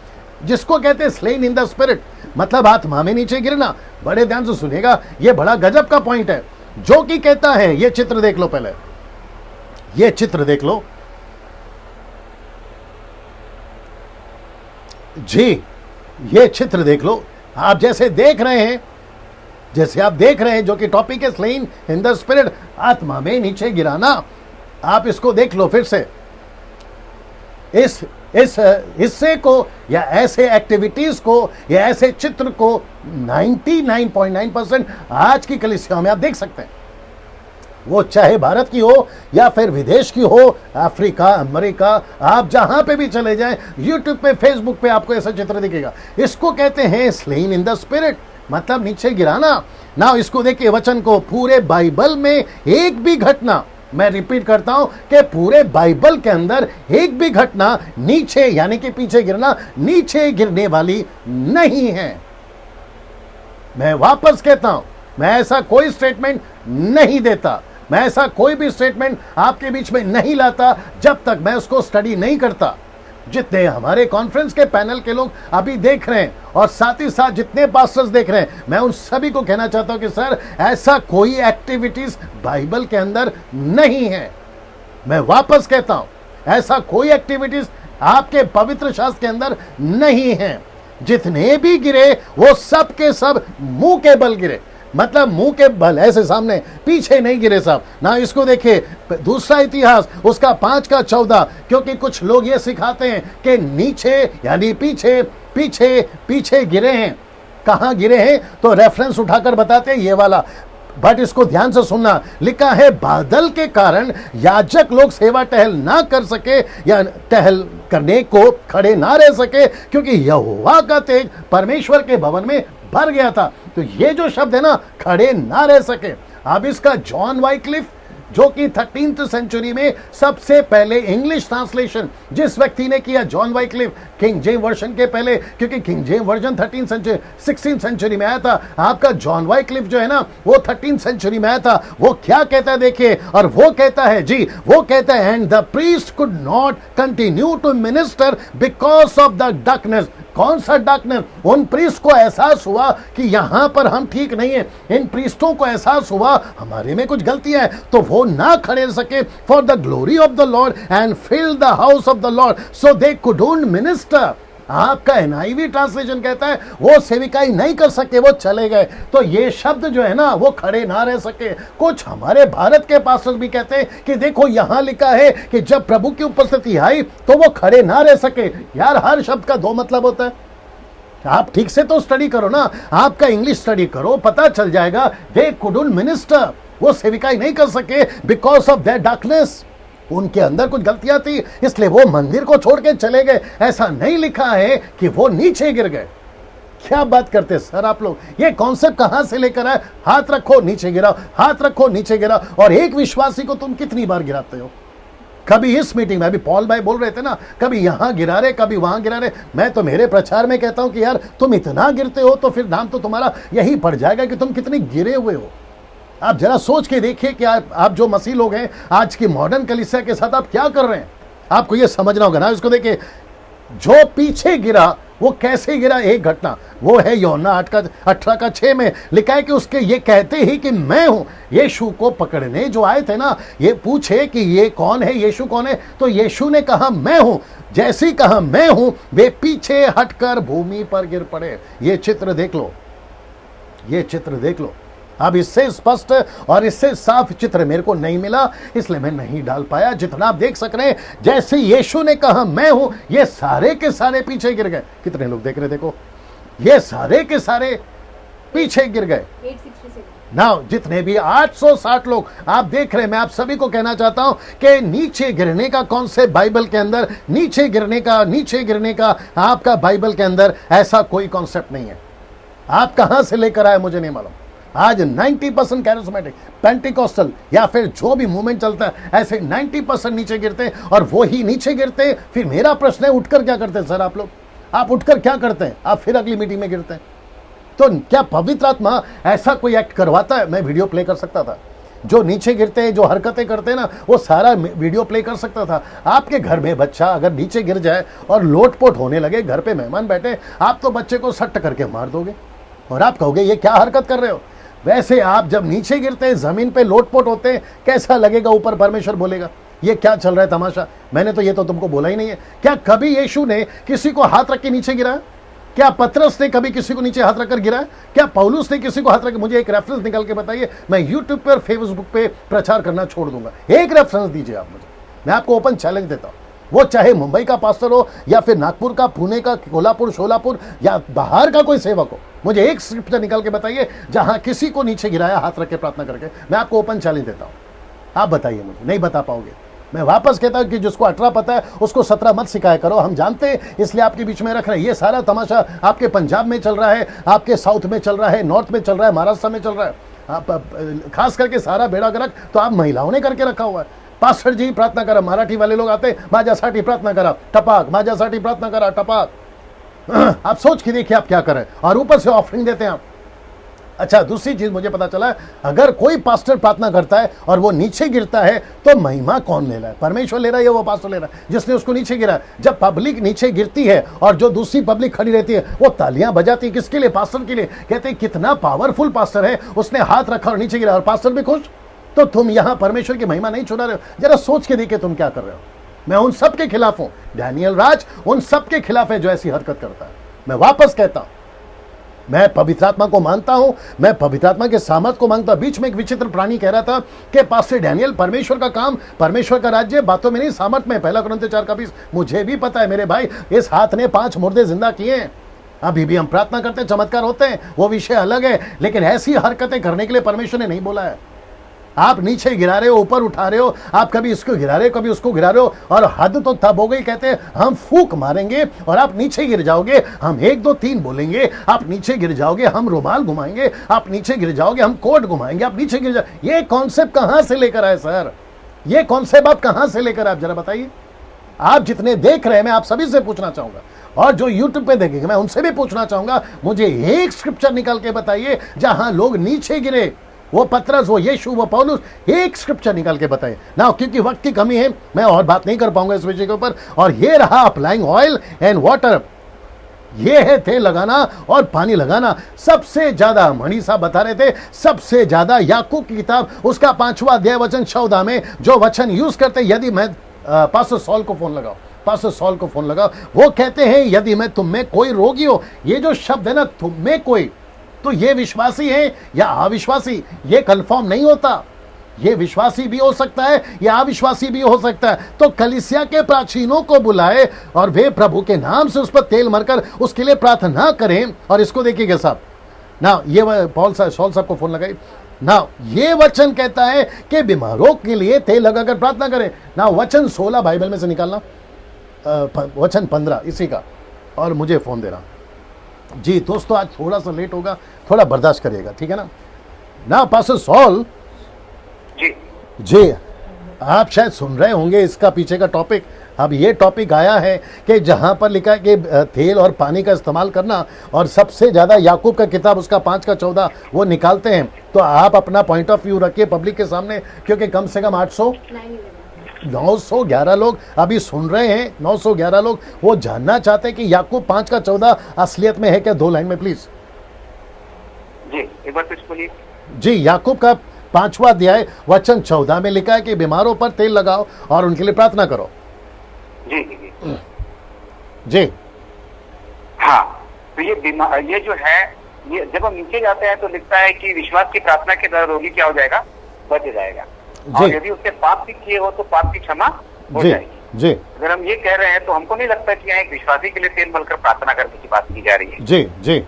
जिसको कहते हैं स्लेन इन द स्पिरिट, मतलब आत्मा में नीचे गिरना। बड़े ध्यान से सुनिएगा, यह बड़ा गजब का पॉइंट है, जो कि कहता है, ये चित्र देख लो, पहले ये चित्र देख लो जी, ये चित्र देख लो। आप जैसे देख रहे हैं, जो कि टॉपिक है स्लेन इन द स्पिरिट, आत्मा में नीचे गिराना। आप इसको देख लो फिर से, इस हिस्से को या ऐसे एक्टिविटीज को या ऐसे चित्र को 99.9% आज की कलीसियाओं में आप देख सकते हैं, वो चाहे भारत की हो या फिर विदेश की हो, अफ्रीका, अमेरिका, आप जहां पे भी चले जाएं, यूट्यूब पे, फेसबुक पे आपको ऐसा चित्र दिखेगा। इसको कहते हैं स्लेन इन द स्पिरिट, मतलब नीचे गिराना ना। इसको देखिए वचन को, पूरे बाइबल में एक भी घटना, मैं रिपीट करता हूं कि पूरे बाइबल के अंदर एक भी घटना नीचे यानी कि पीछे गिरना, नीचे गिरने वाली नहीं है। मैं वापस कहता हूं, मैं ऐसा कोई स्टेटमेंट नहीं देता, मैं ऐसा कोई भी स्टेटमेंट आपके बीच में नहीं लाता जब तक मैं उसको स्टडी नहीं करता। जितने हमारे कॉन्फ्रेंस के पैनल के लोग अभी देख रहे हैं और साथ ही साथ जितने पास्टर्स देख रहे हैं, मैं उन सभी को कहना चाहता हूं कि सर, ऐसा कोई एक्टिविटीज बाइबल के अंदर नहीं है। मैं वापस कहता हूं, ऐसा कोई एक्टिविटीज आपके पवित्र शास्त्र के अंदर नहीं है। जितने भी गिरे वो सब के सब मुंह के बल गिरे, मतलब मुंह के बल, ऐसे सामने, पीछे नहीं गिरे साहब ना। इसको देखिए, दूसरा इतिहास उसका 5:14, क्योंकि कुछ लोग ये सिखाते हैं कि नीचे यानी पीछे पीछे पीछे गिरे हैं। कहां गिरे हैं तो रेफरेंस उठाकर बताते हैं ये वाला, बट इसको ध्यान से सुनना। लिखा है बादल के कारण याजक लोग सेवा टहल ना कर सके या टहल करने को खड़े ना रह सके, क्योंकि यहोवा का तेज परमेश्वर के भवन में भर गया था। तो ये जो शब्द है ना, खड़े ना रह सके, अब इसका जॉन वाइक्लिफ, जो कि 13th सेंचुरी में सबसे पहले इंग्लिश ट्रांसलेशन जिस व्यक्ति ने किया, John Wycliffe, King James Version के पहले, क्योंकि king James version 16th century में आया था। आपका जॉन वाइक्लिफ जो है ना, वो 13th सेंचुरी में आया था। वो क्या कहता है देखिए, और वो कहता है जी, वो कहता है, and the priest could not continue to minister because of the darkness. कौन सा डार्कनेस? उन प्रीस्ट को एहसास हुआ कि यहां पर हम ठीक नहीं है। इन प्रीस्टों को एहसास हुआ हमारे में कुछ गलतियां हैं, तो वो ना खड़े रह सके for the glory of the Lord and fill the house of the Lord, so they couldn't minister. आपका NIV ट्रांसलेशन कहता है वो सेविकाई नहीं कर सके, वो चले गए। तो ये शब्द जो है ना, वो खड़े ना रह सके। कुछ हमारे भारत के पास्टर भी कहते हैं कि देखो यहां लिखा है कि जब प्रभु की उपस्थिति आई तो वो खड़े ना रह सके। यार, हर शब्द का दो मतलब होता है। आप ठीक से तो स्टडी करो ना, आपका इंग्लिश स्टडी करो, पता चल जाएगा। दे कुडंट मिनिस्टर, वो सेविकाई नहीं कर सके बिकॉज ऑफ दैट डार्कनेस। उनके अंदर कुछ गलतियां थी, इसलिए वो मंदिर को छोड़ के चले गए। ऐसा नहीं लिखा है कि वो नीचे गिर गए। क्या बात करते सर आप लोग, ये कॉन्सेप्ट कहां से लेकर आए? हाथ रखो नीचे गिराओ, हाथ रखो नीचे गिराओ। और एक विश्वासी को तुम कितनी बार गिराते हो? कभी इस मीटिंग में, अभी पॉल भाई बोल रहे थे ना, कभी यहां गिरा रहे, कभी वहां गिरा रहे। मैं तो मेरे प्रचार में कहता हूं कि यार तुम इतना गिरते हो तो फिर नाम तो तुम्हारा यही पड़ जाएगा कि तुम कितने गिरे हुए हो। आप जरा सोच के देखिए कि आप जो मसीह लोग हैं आज की मॉडर्न कलीसिया के साथ आप क्या कर रहे हैं। आपको ये समझना होगा ना। इसको देखिए, जो पीछे गिरा वो कैसे गिरा। एक घटना वो है यूहन्ना 8:18 में लिखा है कि उसके ये कहते ही कि मैं हूं। यीशु को पकड़ने जो आए थे ना, ये पूछे कि ये कौन है, यीशु कौन है, तो यीशु ने कहा मैं हूं। जैसे ही कहा मैं हूं, वे पीछे हटकर भूमि पर गिर पड़े। ये चित्र देख लो, ये चित्र देख लो। अब इससे स्पष्ट और इससे साफ चित्र मेरे को नहीं मिला, इसलिए मैं नहीं डाल पाया। जितना आप देख सक रहे हैं, जैसे यीशु ने कहा मैं हूं, ये सारे के सारे पीछे गिर गए। कितने लोग देख रहे, देखो ये सारे के सारे पीछे गिर गए। 866 ना जितने भी 860 लोग आप देख रहे हैं, मैं आप सभी को कहना चाहता हूं कि नीचे गिरने का कॉन्सेप्ट बाइबल के अंदर, नीचे गिरने का आपका बाइबल के अंदर ऐसा कोई कॉन्सेप्ट नहीं है। आप कहां से लेकर आए मुझे नहीं मालूम। आज 90% कैरिस्मेटिक, पेंटिकॉस्टल या फिर जो भी मूवमेंट चलता है, ऐसे 90% नीचे गिरते हैं और वो ही नीचे गिरते हैं। फिर मेरा प्रश्न है, उठकर क्या करते हैं सर आप लोग? आप उठकर क्या करते हैं? आप फिर अगली मीटिंग में गिरते हैं। तो क्या पवित्र आत्मा ऐसा कोई एक्ट करवाता है? मैं वीडियो प्ले कर सकता था, जो नीचे गिरते हैं, जो हरकतें करते हैं ना, वो सारा वीडियो प्ले कर सकता था। आपके घर में बच्चा अगर नीचे गिर जाए और लोटपोट होने लगे, घर पे मेहमान बैठे, आप तो बच्चे को सट्ट करके मार दोगे और आप कहोगे ये क्या हरकत कर रहे हो। वैसे आप जब नीचे गिरते हैं, जमीन पे लोटपोट होते हैं, कैसा लगेगा? ऊपर परमेश्वर बोलेगा ये क्या चल रहा है तमाशा? मैंने तो ये तो तुमको बोला ही नहीं है। क्या कभी यीशु ने किसी को हाथ रख के नीचे गिरा? क्या पतरस ने कभी किसी को नीचे हाथ रखकर गिरा? क्या पौलुस ने किसी को हाथ रख? मुझे एक रेफरेंस निकाल के बताइए, मैं यूट्यूब पर फेसबुक पे प्रचार करना छोड़ दूंगा। एक रेफरेंस दीजिए आप मुझे, मैं आपको ओपन चैलेंज देता हूं। वो चाहे मुंबई का पास्टर हो या फिर नागपुर का, पुणे का, कोल्हापुर, शोलापुर या बाहर का कोई सेवक हो, मुझे एक स्क्रिप्चर निकाल के बताइए जहां किसी को नीचे गिराया हाथ रख के प्रार्थना करके। मैं आपको ओपन चैलेंज देता हूं, आप बताइए मुझे। नहीं बता पाओगे। मैं वापस कहता हूं कि जिसको 18 पता है उसको 17 मत सिखाया करो। हम जानते हैं, इसलिए आपके बीच में रख रहे हैं। ये सारा तमाशा आपके पंजाब में चल रहा है, आपके साउथ में चल रहा है, नॉर्थ में चल रहा है, महाराष्ट्र में चल रहा है। आप खास करके सारा बेड़ा गर्क तो आप महिलाओं ने करके रखा हुआ है। पास्टर जी प्रार्थना करा, मराठी वाले लोग आते, माझ्यासाठी प्रार्थना करा टपाक, माझ्यासाठी प्रार्थना करा टपाक। आप सोच के देखिए आप क्या करें, और ऊपर से ऑफरिंग देते हैं आप। अच्छा, दूसरी चीज मुझे पता चला, अगर कोई पास्टर प्रार्थना करता है और वो नीचे गिरता है तो महिमा कौन ले रहा है? परमेश्वर ले रहा है या वो पास्टर ले रहा है जिसने उसको नीचे गिरा? जब पब्लिक नीचे गिरती है और जो दूसरी पब्लिक खड़ी रहती है वो तालियां बजाती है, किसके लिए? पास्टर के लिए। कहते हैं कितना पावरफुल पास्टर है, उसने हाथ रखा और नीचे गिरा और पास्टर भी खुश। तो तुम यहां परमेश्वर की महिमा नहीं छुड़ा रहे हो? जरा सोच के देखिए तुम क्या कर रहे हो। मैं उन सब के खिलाफ हूं, डैनियल राज उन सब के खिलाफ है जो ऐसी हरकत करता है। मैं वापस कहता हूं, मैं पवित्र आत्मा को मानता हूं, मैं पवित्र आत्मा के सामर्थ को मांगता हूं। बीच में एक विचित्र प्राणी कह रहा था कि पास्टर डैनियल, परमेश्वर का काम, परमेश्वर का राज्य बातों में नहीं सामर्थ में। 1 कुरिन्थियों 4:20। मुझे भी पता है मेरे भाई, इस हाथ ने 5 मुर्दे जिंदा किए हैं। अभी भी हम प्रार्थना करते हैं, चमत्कार होते हैं, वो विषय अलग है, लेकिन ऐसी हरकतें करने के लिए परमेश्वर ने नहीं बोला है। आप नीचे गिरा रहे हो, ऊपर उठा रहे हो, आप कभी इसको गिरा रहे हो, कभी उसको गिरा रहे हो, और हद तो तब हो गई। कहते हैं हम फूक मारेंगे और आप नीचे गिर जाओगे, हम 1 2 3 बोलेंगे, आप नीचे गिर जाओगे, हम रुमाल घुमाएंगे, आप नीचे गिर जाओगे, हम कोट घुमाएंगे, आप नीचे गिर जाओगे। ये कॉन्सेप्ट कहां से लेकर आए सर? ये कॉन्सेप्ट आप कहां से लेकर आए, जरा बताइए। आप जितने देख रहे हैं, मैं आप सभी से पूछना चाहूंगा, और जो यूट्यूब पे देखेंगे मैं उनसे भी पूछना चाहूंगा, मुझे एक स्क्रिप्चर निकाल के बताइए जहां लोग नीचे गिरे। वो पतरस, वो यीशु, वो पौलुस, एक स्क्रिप्चर निकाल के बताइए ना। क्योंकि वक्त की कमी है, मैं और बात नहीं कर पाऊंगा इस विषय के ऊपर। और ये रहा अप्लाइंग ऑयल एंड वाटर, ये है तेल लगाना और पानी लगाना। सबसे ज्यादा मणि साहब बता रहे थे, सबसे ज्यादा याकूब की किताब उसका 5वां अध्याय वचन 14 में जो वचन यूज करते, यदि मैं पास्टर सॉल को फोन लगाओ, पास्टर सॉल को फोन लगाओ, वो कहते हैं यदि मैं तुम में कोई रोगी हो, ये जो शब्द है ना, तुम में कोई, तो ये विश्वासी है या अविश्वासी, ये कंफर्म नहीं होता। ये विश्वासी भी हो सकता है या अविश्वासी भी हो सकता है। तो कलीसिया के प्राचीनों को बुलाए और वे प्रभु के नाम से उस पर तेल मरकर उसके लिए प्रार्थना करें। और इसको देखिएगा साहब ना, ये पॉल साहब, सॉल साहब को फोन लगाई ना, ये वचन कहता है कि बीमारों के लिए तेल लगाकर प्रार्थना करें ना। वचन 16 बाइबल में से निकालना, वचन 15 इसी का, और मुझे फोन देना। जी दोस्तों, आज थोड़ा सा लेट होगा, थोड़ा बर्दाश्त करिएगा, ठीक है ना। पास्टर सॉल जी, आप शायद सुन रहे होंगे इसका पीछे का टॉपिक। अब ये टॉपिक आया है कि जहां पर लिखा है कि तेल और पानी का इस्तेमाल करना, और सबसे ज्यादा याकूब का किताब उसका 5:14 वो निकालते हैं। तो आप अपना पॉइंट ऑफ व्यू रखिए पब्लिक के सामने, क्योंकि कम से कम 911 लोग अभी सुन रहे हैं। 911 लोग वो जानना चाहते हैं कि याकूब 5:14 असलियत में है क्या? 2 लाइन में प्लीज जी, एक बार फिर बोलिए। जी, याकूब का 5वां अध्याय वचन 14 में लिखा है कि बीमारों पर तेल लगाओ और उनके लिए प्रार्थना करो। जी जी हाँ, तो ये जो है ये जब हम नीचे जाते हैं तो लिखता है कि विश्वास की प्रार्थना के द्वारा रोगी क्या हो जाएगा, बच जाएगा। और जी यदि उसने पाप भी किए हो तो पाप की क्षमा हो जी जाएगी। जी अगर हम ये कह रहे हैं तो हमको नहीं लगता कि यहाँ एक विश्वासी के लिए तेल मलकर प्रार्थना करने की बात की जा रही है, जी जी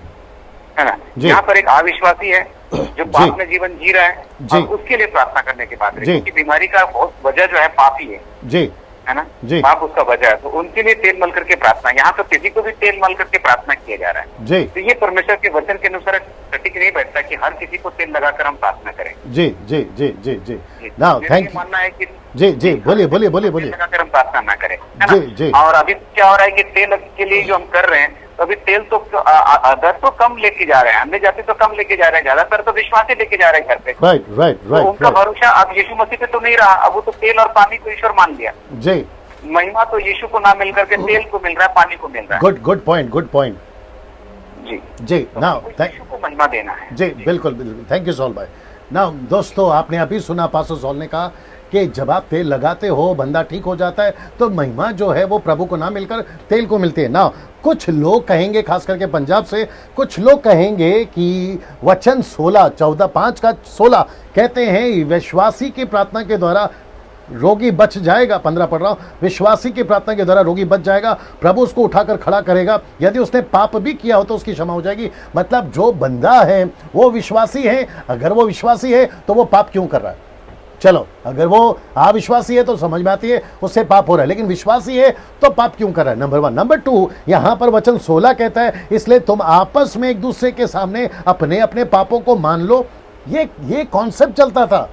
है ना। जी। यहाँ पर एक अविश्वासी है जो पाप में जीवन जी रहा है जी। और उसके लिए प्रार्थना करने की बात है, जी। क्योंकि बीमारी का बहुत वजह जो है पाप ही जी है ना। जी। पाप उसका वजह है, तो उनके लिए तेल मल करके प्रार्थना। यहाँ तो किसी को भी तेल मल करके प्रार्थना किया जा रहा है। जी तो ये परमेश्वर के वचन के अनुसार सटीक नहीं बैठता कि हर किसी को तेल लगाकर हम प्रार्थना करें। जी जी जी जी जी जी। नाउ मेरा थैंक ये यू। मानना है कि जी जी बोलिए बोलिए बोलिए बोलिए। तेल लगाकर हम प्रार्थना ना करें, है जी, ना। जी। और अभी क्या हो रहा है कि तेल के लिए जो हम कर रहे हैं, तो अभी तेल तो दर तो कम लेके जा रहे हैं, अन्य जाति तो कम लेके जा रहे हैं, ज्यादातर तो विश्वासी लेके जा रहे हैं घर पे। राइट राइट तो राइट उनका भरोसा अब यीशु मसीह पे तो नहीं रहा, अब वो तो तेल और पानी को ईश्वर मान लिया। जी महिमा तो यीशु को ना मिल करके तेल को मिल रहा है, पानी को मिल रहा है। Good point good point. जी जी तो नाउ हमको यीशु को महिमा देना है। जी बिल्कुल बिल्कुल थैंक यू सॉल भाई। नाउ दोस्तों आपने अभी सुना पास्टर सॉल ने कहा कि जब आप तेल लगाते हो बंदा ठीक हो जाता है, तो महिमा जो है वो प्रभु को ना मिलकर तेल को मिलती है। ना कुछ लोग कहेंगे, खास करके पंजाब से कुछ लोग कहेंगे कि वचन 16:14 का 16 कहते हैं विश्वासी की प्रार्थना के द्वारा रोगी बच जाएगा। 15 पढ़ रहा हूं, विश्वासी की प्रार्थना के द्वारा रोगी बच जाएगा, प्रभु उसको उठाकर खड़ा करेगा, यदि उसने पाप भी किया हो तो उसकी क्षमा हो जाएगी। मतलब जो बंदा है वो विश्वासी है, अगर वो विश्वासी है तो वो पाप क्यों कर रहा है? चलो, अगर वो अविश्वासी है तो समझ में आती है उससे पाप हो रहा है, लेकिन विश्वासी है तो पाप क्यों कर रहा है? नंबर 1। नंबर 2, यहां पर वचन 16 कहता है इसलिए तुम आपस में एक दूसरे के सामने अपने अपने पापों को मान लो। ये कॉन्सेप्ट चलता था,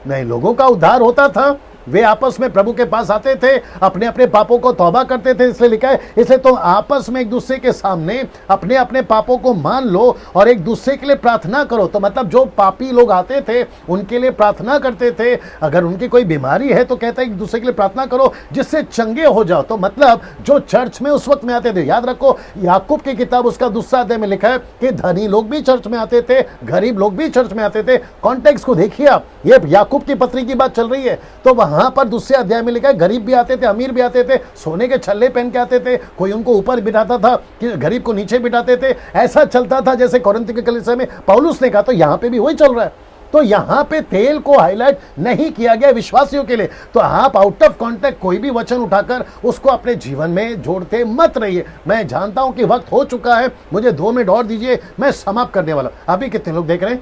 नहीं लोगों का उद्धार होता था, वे आपस में प्रभु के पास आते थे, अपने अपने पापों को तौबा करते थे। इसलिए लिखा है इसलिए तुम आपस में एक दूसरे के सामने अपने अपने पापों को मान लो और एक दूसरे के लिए प्रार्थना करो। तो मतलब जो पापी लोग आते थे उनके लिए प्रार्थना करते थे, अगर उनकी कोई बीमारी है तो कहता है एक दूसरे के लिए प्रार्थना करो जिससे चंगे हो जाओ। तो मतलब जो चर्च में उस वक्त में आते थे, याद रखो याकूब की किताब उसका 2 अध्याय में लिखा है कि धनी लोग भी चर्च में आते थे, गरीब लोग भी चर्च में आते थे। कॉन्टेक्स्ट को देखिए आप, ये याकूब की पत्री की बात चल रही है, तो वहां पर 2 अध्याय में लिखा है गरीब भी आते थे, अमीर भी आते थे, सोने के छल्ले पहन के आते थे, कोई उनको ऊपर बिठाता था कि गरीब को नीचे बिठाते थे। ऐसा चलता था जैसे कोरिन्थ के कलीसिया में पौलुस ने कहा, तो यहां पे भी वही चल रहा है। तो यहां पे तेल को हाईलाइट नहीं किया गया विश्वासियों के लिए। तो आप आउट ऑफ कॉन्टेक्ट कोई भी वचन उठाकर उसको अपने जीवन में जोड़ते मत रहिए। मैं जानता हूं कि वक्त हो चुका है, मुझे 2 मिनट और दीजिए, मैं समाप्त करने वाला। अभी कितने लोग देख रहे हैं?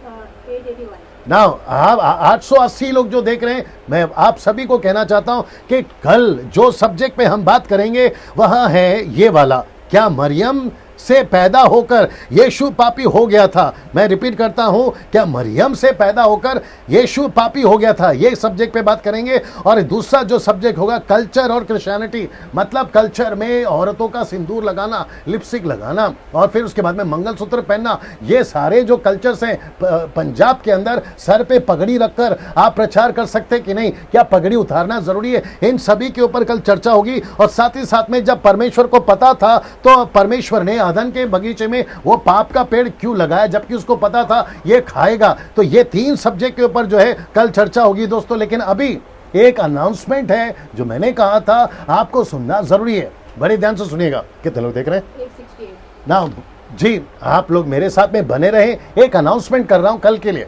881। ना आप 880 लोग जो देख रहे हैं, मैं आप सभी को कहना चाहता हूं कि कल जो सब्जेक्ट पे हम बात करेंगे वह है ये वाला, क्या मरियम से पैदा होकर यीशु पापी हो गया था? मैं रिपीट करता हूं, क्या मरियम से पैदा होकर यीशु पापी हो गया था? ये सब्जेक्ट पे बात करेंगे। और दूसरा जो सब्जेक्ट होगा कल्चर और क्रिश्चियनिटी, मतलब कल्चर में औरतों का सिंदूर लगाना, लिपस्टिक लगाना और फिर उसके बाद में मंगलसूत्र पहनना, ये सारे जो कल्चर्स हैं पंजाब के अंदर, सर पे पगड़ी रखकर आप प्रचार कर सकते कि नहीं, क्या पगड़ी उतारना जरूरी है? इन सभी के ऊपर कल चर्चा होगी। और साथ ही साथ में जब परमेश्वर को पता था तो परमेश्वर ने अदन के बगीचे में वो पाप का पेड़ क्यों लगाया जबकि उसको पता था ये खाएगा? तो ये 3 सब्जेक्ट के ऊपर जो है कल चर्चा होगी दोस्तों। लेकिन अभी एक अनाउंसमेंट है जो मैंने कहा था आपको सुनना जरूरी है, बड़े ध्यान से सुनिएगा। कितने लोग देख रहे हैं? 868। ना जी, आप लोग मेरे साथ में बने रहे। एक अनाउंसमेंट कर रहा हूं कल के लिए।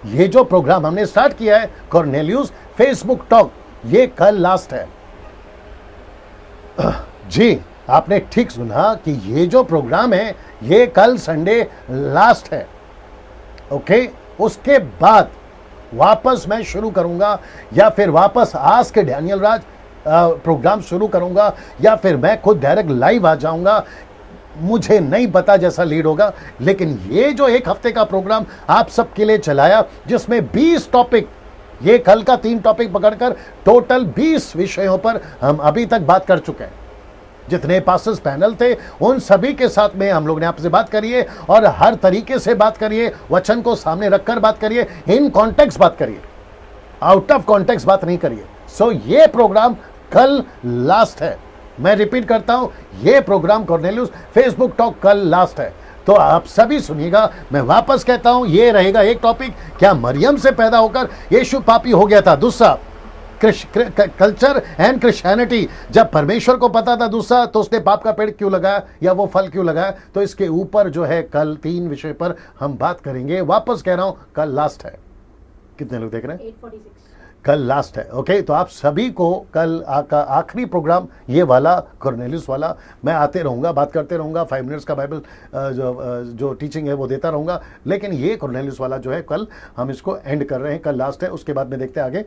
ये जो प्रोग्राम हमने स्टार्ट किया है कॉर्नेलियस फेसबुक टॉक, ये कल लास्ट है। जी आपने ठीक सुना कि ये जो प्रोग्राम है ये कल संडे लास्ट है। ओके, उसके बाद वापस मैं शुरू करूंगा, या फिर वापस आस्क डैनियल राज प्रोग्राम शुरू करूंगा, या फिर मैं खुद डायरेक्ट लाइव आ जाऊंगा। मुझे नहीं पता जैसा लीड होगा, लेकिन ये जो 1 हफ्ते का प्रोग्राम आप सबके लिए चलाया जिसमें 20 टॉपिक, ये कल का 3 टॉपिक पकड़कर टोटल 20 विषयों पर हम अभी तक बात कर चुके हैं। जितने पास्टर्स पैनल थे उन सभी के साथ में हम लोग ने आपसे बात करी है, और हर तरीके से बात करिए, वचन को सामने रखकर बात करिए, इन कॉन्टेक्स्ट बात करिए, आउट ऑफ कॉन्टेक्स्ट बात नहीं करिए। सो ये प्रोग्राम कल लास्ट है। मैं रिपीट करता हूं, ये प्रोग्राम कॉर्नेलियस फेसबुक टॉक कल लास्ट है। तो आप सभी सुनिएगा, मैं वापस कहता हूं, ये रहेगा एक टॉपिक, क्या मरियम से पैदा होकर यीशु पापी हो गया था? दूसरा, कल्चर एंड क्रिश्चियनिटी, जब परमेश्वर को पता था दूसरा, तो उसने पाप का पेड़ क्यों लगाया या वो फल क्यों लगाया? तो इसके ऊपर जो है कल 3 विषय पर हम बात करेंगे। वापस कह रहा हूं, कल लास्ट है। कितने लोग देख रहे हैं? 8:46। कल लास्ट है। ओके, तो आप सभी को कल का आखिरी प्रोग्राम ये वाला कॉर्नेलियस वाला, मैं आते रहूँगा, बात करते रहूँगा, 5 मिनट्स का बाइबल जो टीचिंग है वो देता रहूँगा, लेकिन ये कॉर्नेलियस वाला जो है कल हम इसको एंड कर रहे हैं, कल लास्ट है। उसके बाद में देखते हैं आगे